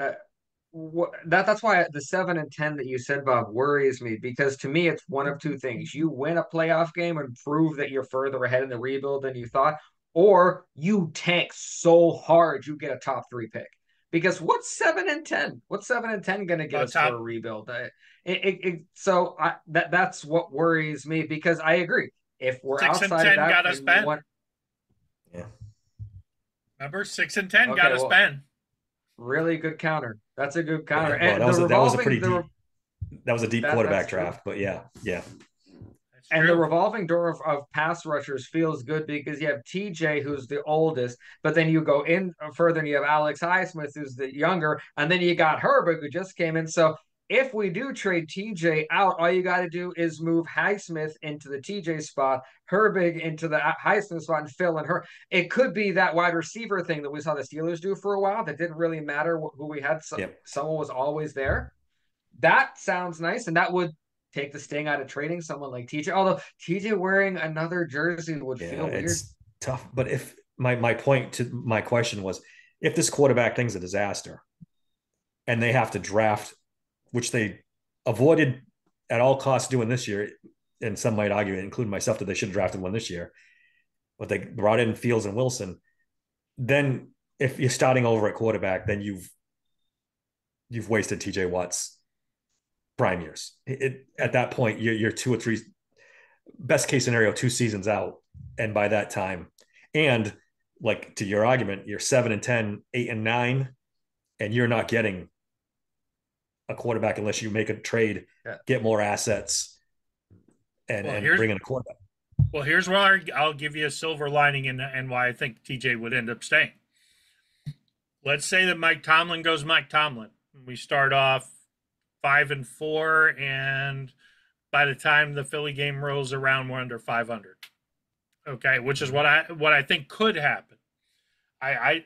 that's why the 7 and 10 that you said, Bob, worries me because to me it's one of two things: you win a playoff game and prove that you're further ahead in the rebuild than you thought, or you tank so hard you get a top 3 pick. Because what's 7 and 10? What's 7 and 10 going to get us for a rebuild? That's what worries me because I agree. If we're 6 outside and 10 of that, got us Ben. Yeah. Remember, 6 and 10 got us Ben. Really good counter. That's a good counter. Yeah, well, that was a pretty deep. That was a deep quarterback draft, but yeah. And the revolving door of pass rushers feels good because you have TJ, who's the oldest, but then you go in further and you have Alex Highsmith, who's the younger, and then you got Herbert, who just came in. So if we do trade TJ out, all you got to do is move Highsmith into the TJ spot, Herbig into the Highsmith spot, and Phil and her. It could be that wide receiver thing that we saw the Steelers do for a while that didn't really matter who we had. Someone was always there. That sounds nice, and that would take the sting out of trading someone like TJ. Although TJ wearing another jersey would feel weird. It's tough. But if my point to my question was, if this quarterback thing's a disaster and they have to draft, which they avoided at all costs doing this year, and some might argue, including myself, that they should have drafted one this year, but they brought in Fields and Wilson, then if you're starting over at quarterback, then you've wasted TJ Watt's prime years. At that point, you're 2 or 3, best case scenario, 2 seasons out. And by that time, and like to your argument, you're 7-10, 8-9, and you're not getting a quarterback unless you make a trade, get more assets, and bring in a quarterback. Well, here's where I'll give you a silver lining and why I think TJ would end up staying. Let's say that Mike Tomlin goes Mike Tomlin. We start off 5-4, and by the time the Philly game rolls around, we're under 500. Okay, which is what I think could happen.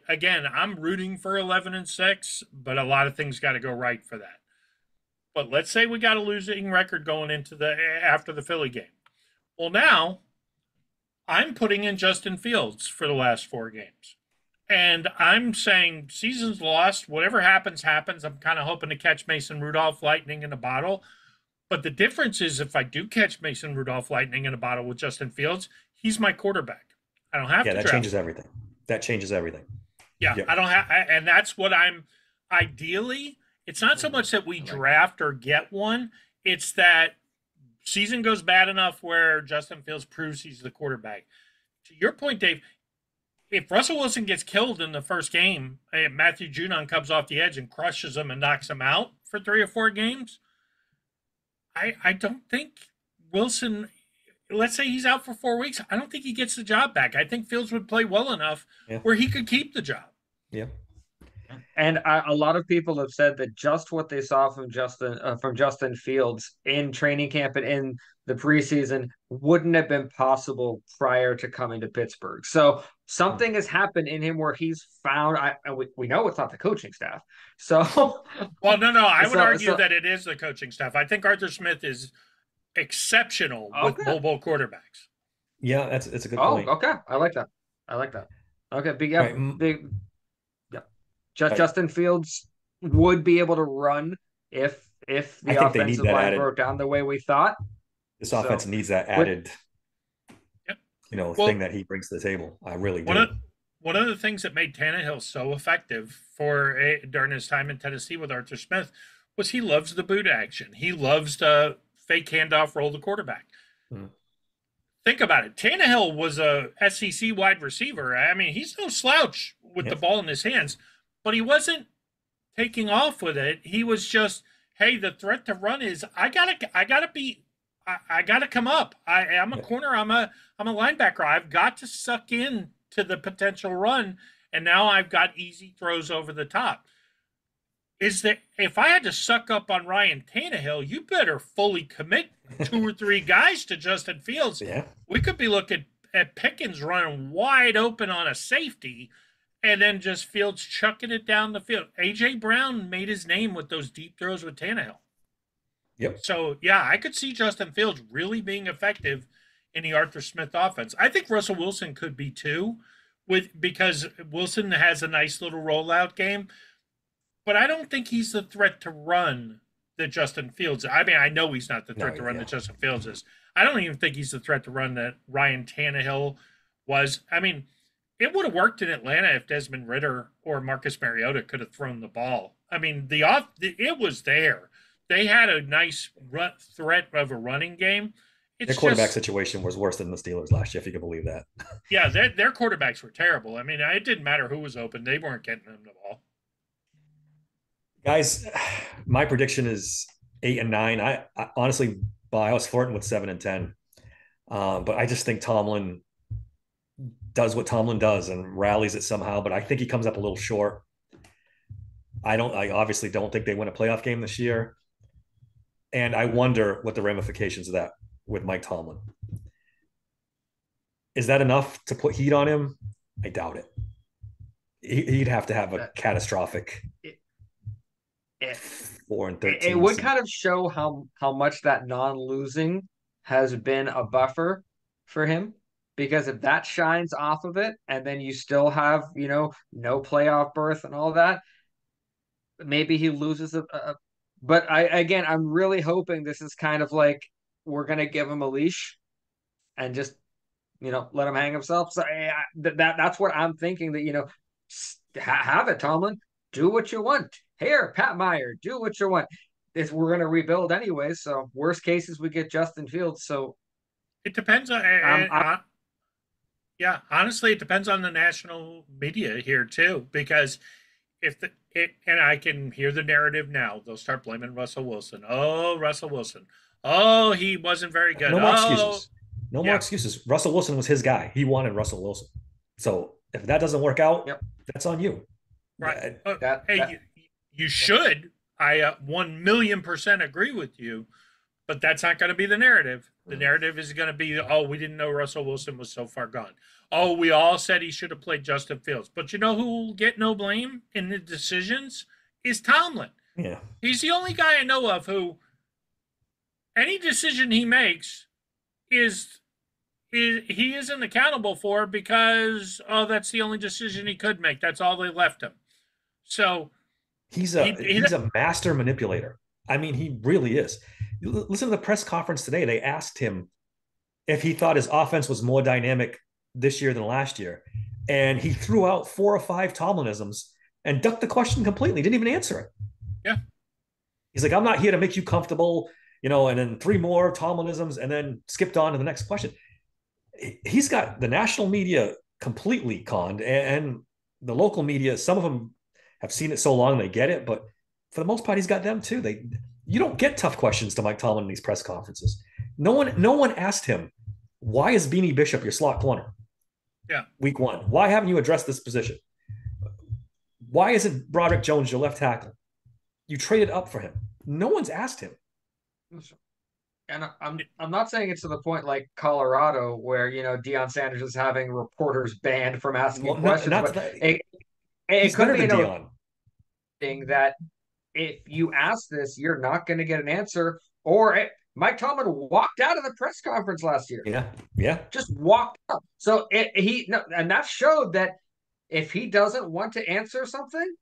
Again, I'm rooting for 11-6, but a lot of things got to go right for that. But let's say we got a losing record going into after the Philly game. Well, now I'm putting in Justin Fields for the last 4 games. And I'm saying season's lost. Whatever happens, happens. I'm kind of hoping to catch Mason Rudolph lightning in a bottle. But the difference is if I do catch Mason Rudolph lightning in a bottle with Justin Fields, he's my quarterback. I don't have to that changes everything. That changes everything. Yeah, I don't have, and that's what I'm ideally. It's not so much that we draft or get one. It's that season goes bad enough where Justin Fields proves he's the quarterback. To your point, Dave, if Russell Wilson gets killed in the first game, Matthew Judon comes off the edge and crushes him and knocks him out for 3 or 4 games, I don't think Wilson, let's say he's out for 4 weeks, I don't think he gets the job back. I think Fields would play well enough where he could keep the job. Yeah. And a lot of people have said that just what they saw from Justin Fields in training camp and in the preseason wouldn't have been possible prior to coming to Pittsburgh. So something has happened in him where he's found. We know it's not the coaching staff. So, well, no, I would argue that it is the coaching staff. I think Arthur Smith is exceptional with mobile quarterbacks. Yeah, it's a good point. Oh, okay, I like that. Okay, big. Justin Fields would be able to run if the offensive line broke down the way we thought. This offense needs that added, thing that he brings to the table. I really do. One of the things that made Tannehill so effective during his time in Tennessee with Arthur Smith was he loves the boot action. He loves to fake handoff, roll the quarterback. Think about it. Tannehill was a SEC wide receiver. I mean, he's no slouch with the ball in his hands. But he wasn't taking off with it. He was just, hey, the threat to run is I gotta come up. I'm a corner. I'm a linebacker. I've got to suck in to the potential run, and now I've got easy throws over the top. Is that if I had to suck up on Ryan Tannehill, you better fully commit 2 or 3 guys to Justin Fields. Yeah, we could be looking at Pickens running wide open on a safety. And then just Fields chucking it down the field. A.J. Brown made his name with those deep throws with Tannehill. Yep. So, yeah, I could see Justin Fields really being effective in the Arthur Smith offense. I think Russell Wilson could be too, because Wilson has a nice little rollout game. But I don't think he's the threat to run that Justin Fields. I mean, I know he's not the threat to run that Justin Fields is. I don't even think he's the threat to run that Ryan Tannehill was. I mean, it would have worked in Atlanta if Desmond Ridder or Marcus Mariota could have thrown the ball. I mean, it was there. They had a nice threat of a running game. Their quarterback situation was worse than the Steelers last year, if you can believe that. Yeah, their quarterbacks were terrible. I mean, it didn't matter who was open. They weren't getting them the ball. Guys, my prediction is 8-9. I honestly, I was flirting with 7-10. But I just think Tomlin does what Tomlin does and rallies it somehow, but I think he comes up a little short. I obviously don't think they win a playoff game this year. And I wonder what the ramifications of that with Mike Tomlin. Is that enough to put heat on him? I doubt it. He'd have to have a catastrophic it, 4-13. it would kind of show how much that non-losing has been a buffer for him. Because if that shines off of it, and then you still have, no playoff berth and all that, maybe he loses but I'm really hoping this is kind of like we're gonna give him a leash and just let him hang himself. So that's what I'm thinking, that have it, Tomlin, do what you want. Here, Pat Meyer, do what you want. We're gonna rebuild anyway, so worst cases we get Justin Fields. So it depends on. Yeah, honestly, it depends on the national media here too, because and I can hear the narrative now. They'll start blaming Russell Wilson. Oh, Russell Wilson. Oh, he wasn't very good. No more excuses. No more excuses. Russell Wilson was his guy. He wanted Russell Wilson. So if that doesn't work out, that's on you. Right. You should. I 1,000,000% agree with you, but that's not going to be the narrative. The narrative is going to be, oh, we didn't know Russell Wilson was so far gone. Oh, we all said he should have played Justin Fields. But you know who will get no blame in the decisions is Tomlin. Yeah. He's the only guy I know of who any decision he makes he isn't accountable for, because that's the only decision he could make. That's all they left him. So he's a master manipulator. I mean, he really is. Listen to the press conference today. They asked him if he thought his offense was more dynamic this year than last year, and he threw out 4 or 5 Tomlinisms and ducked the question completely. Didn't even answer it. Yeah. He's like, I'm not here to make you comfortable, and then 3 more Tomlinisms, and then skipped on to the next question. He's got the national media completely conned, and the local media, some of them have seen it so long they get it, but for the most part, he's got them too. You don't get tough questions to Mike Tomlin in these press conferences. No one asked him, why is Beanie Bishop your slot corner? Yeah. Week 1. Why haven't you addressed this position? Why isn't Broderick Jones your left tackle? You traded up for him. No one's asked him. And I'm not saying it's to the point like Colorado where Deion Sanders is having reporters banned from asking questions. But it could be thing that if you ask this, you're not going to get an answer. Or Mike Tomlin walked out of the press conference last year. Yeah, just walked out. So and that showed that if he doesn't want to answer something,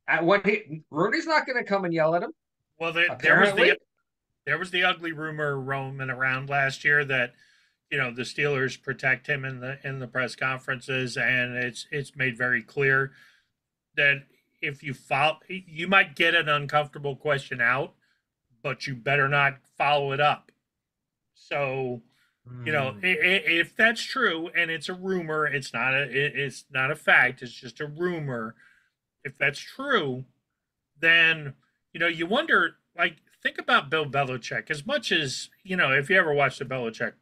Rooney's not going to come and yell at him. Well, there was the ugly rumor roaming around last year that the Steelers protect him in the press conferences, and it's made very clear that if you you might get an uncomfortable question out, but you better not follow it up. So, if that's true and it's a rumor, it's not a fact, it's just a rumor. If that's true, then you wonder, like, think about Bill Belichick. As much as, if you ever watched the Belichick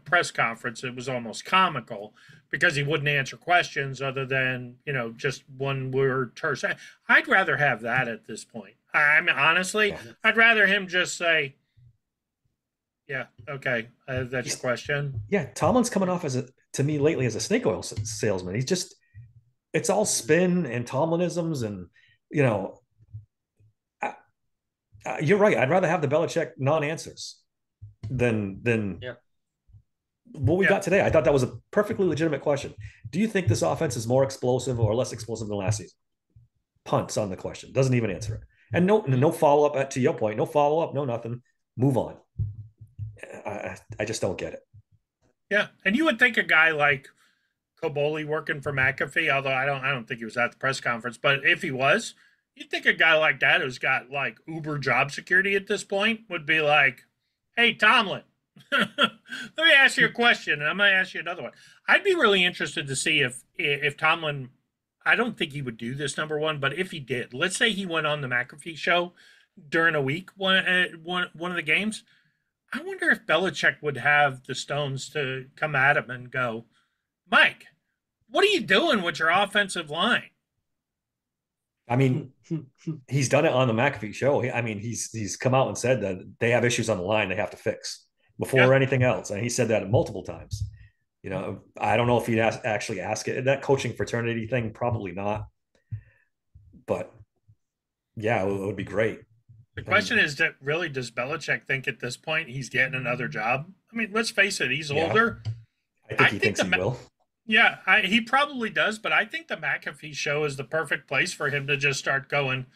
press conference, it was almost comical because he wouldn't answer questions other than, just one word terse. I'd rather have that at this point. I mean, honestly, I'd rather him just say, yeah, okay, that's your question. Yeah, Tomlin's coming off to me lately as a snake oil salesman. He's just, it's all spin and Tomlinisms and, you're right. I'd rather have the Belichick non-answers than what we got today. I thought that was a perfectly legitimate question. Do you think this offense is more explosive or less explosive than last season? Punts on the question. Doesn't even answer it. And no follow-up, to your point. No follow-up, no nothing. Move on. I just don't get it. Yeah, and you would think a guy like Koboli working for McAfee, although I don't think he was at the press conference, but if he was, you'd think a guy like that who's got like uber job security at this point would be like, hey, Tomlin, let me ask you a question, and I'm going to ask you another one. I'd be really interested to see if Tomlin, I don't think he would do this, number one, but if he did, let's say he went on the McAfee show during a week, one of the games, I wonder if Belichick would have the stones to come at him and go, Mike, what are you doing with your offensive line? I mean, he's done it on the McAfee show. I mean, he's come out and said that they have issues on the line they have to fix before anything else, and he said that multiple times. You know, I don't know if he'd actually ask it. That coaching fraternity thing, probably not. But yeah, it would be great. The question is that really does Belichick think at this point he's getting another job? I mean, let's face it, he's older. I think he thinks he will. Yeah, he probably does, but I think the McAfee show is the perfect place for him to just start going,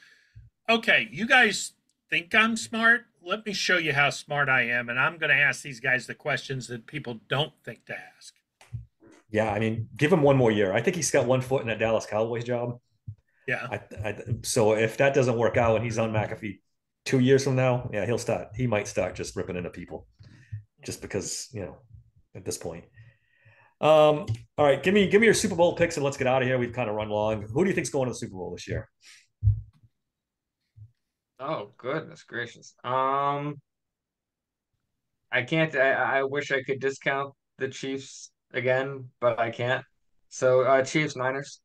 okay, you guys think I'm smart? Let me show you how smart I am, and I'm going to ask these guys the questions that people don't think to ask. Yeah, I mean, give him one more year. I think he's got one foot in that Dallas Cowboys job. Yeah. So if that doesn't work out and he's on McAfee 2 years from now, yeah, he might start just ripping into people just because, you know, at this point. All right, give me your Super Bowl picks and let's get out of here. We've kind of run long. Who do you think's going to the Super Bowl this year? Oh, goodness gracious. I can't. I wish I could discount the Chiefs again, but I can't. So, Chiefs Niners.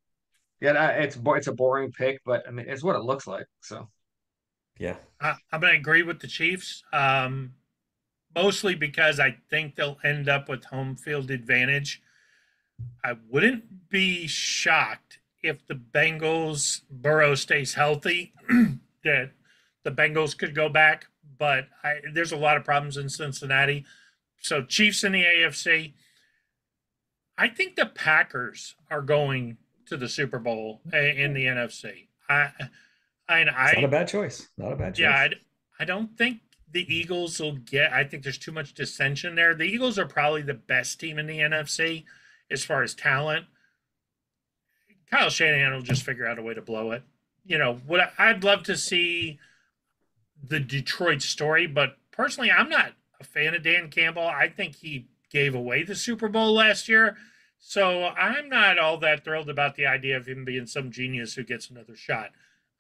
Yeah, it's a boring pick, but I mean it's what it looks like. So, yeah, I'm going to agree with the Chiefs, mostly because I think they'll end up with home field advantage. I wouldn't be shocked if the Bengals Burrow stays healthy that the Bengals could go back, but there's a lot of problems in Cincinnati. So Chiefs in the AFC. I think the Packers are going to the Super Bowl in the NFC. It's not a bad choice. Not a bad choice. Yeah, I don't think the Eagles will get. I think there's too much dissension there. The Eagles are probably the best team in the NFC as far as talent. Kyle Shanahan will just figure out a way to blow it. You know, I'd love to see the Detroit story, but personally, I'm not a fan of Dan Campbell. I think he gave away the Super Bowl last year. So I'm not all that thrilled about the idea of him being some genius who gets another shot.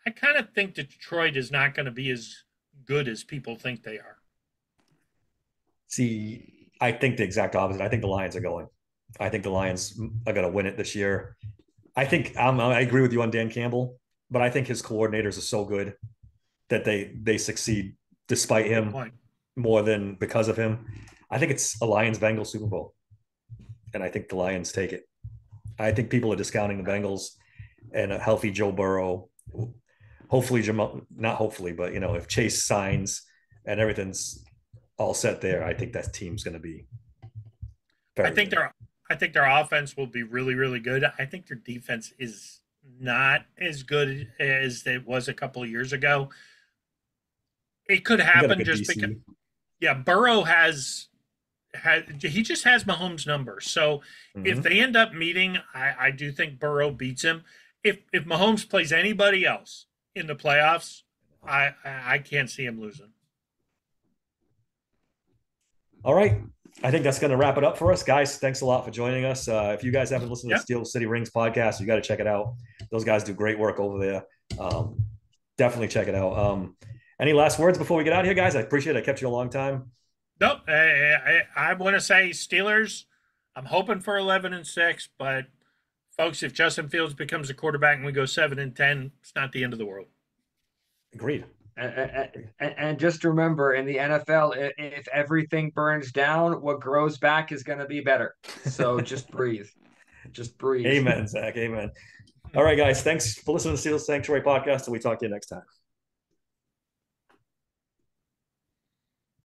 I kind of think Detroit is not going to be as good as people think they are. See, I think the exact opposite. I think the Lions are going. I think the Lions are going to win it this year. I think I agree with you on Dan Campbell, but I think his coordinators are so good that they succeed despite him more than because of him. I think it's a Lions-Bengals Super Bowl, and I think the Lions take it. I think people are discounting the Bengals and a healthy Joe Burrow. Hopefully, not hopefully, but you know, if Chase signs and everything's all set there, I think that team's going to be. I think their offense will be really, really good. I think their defense is not as good as it was a couple of years ago. It could happen just DC. Because, yeah, Burrow he just has Mahomes' number. So if they end up meeting, I do think Burrow beats him. If Mahomes plays anybody else in the playoffs, I can't see him losing. All right. I think that's going to wrap it up for us. Guys, thanks a lot for joining us. If you guys haven't listened to the Steel City Rings podcast, you got to check it out. Those guys do great work over there. Definitely check it out. Any last words before we get out of here, guys? I appreciate it. I kept you a long time. Nope. I want to say Steelers, I'm hoping for 11-6, but folks, if Justin Fields becomes a quarterback and we go 7-10, it's not the end of the world. Agreed. And just remember, in the NFL, if everything burns down, what grows back is going to be better. So just breathe. Just breathe. Amen, Zach. Amen. All right, guys. Thanks for listening to Steel Sanctuary podcast, and we talk to you next time.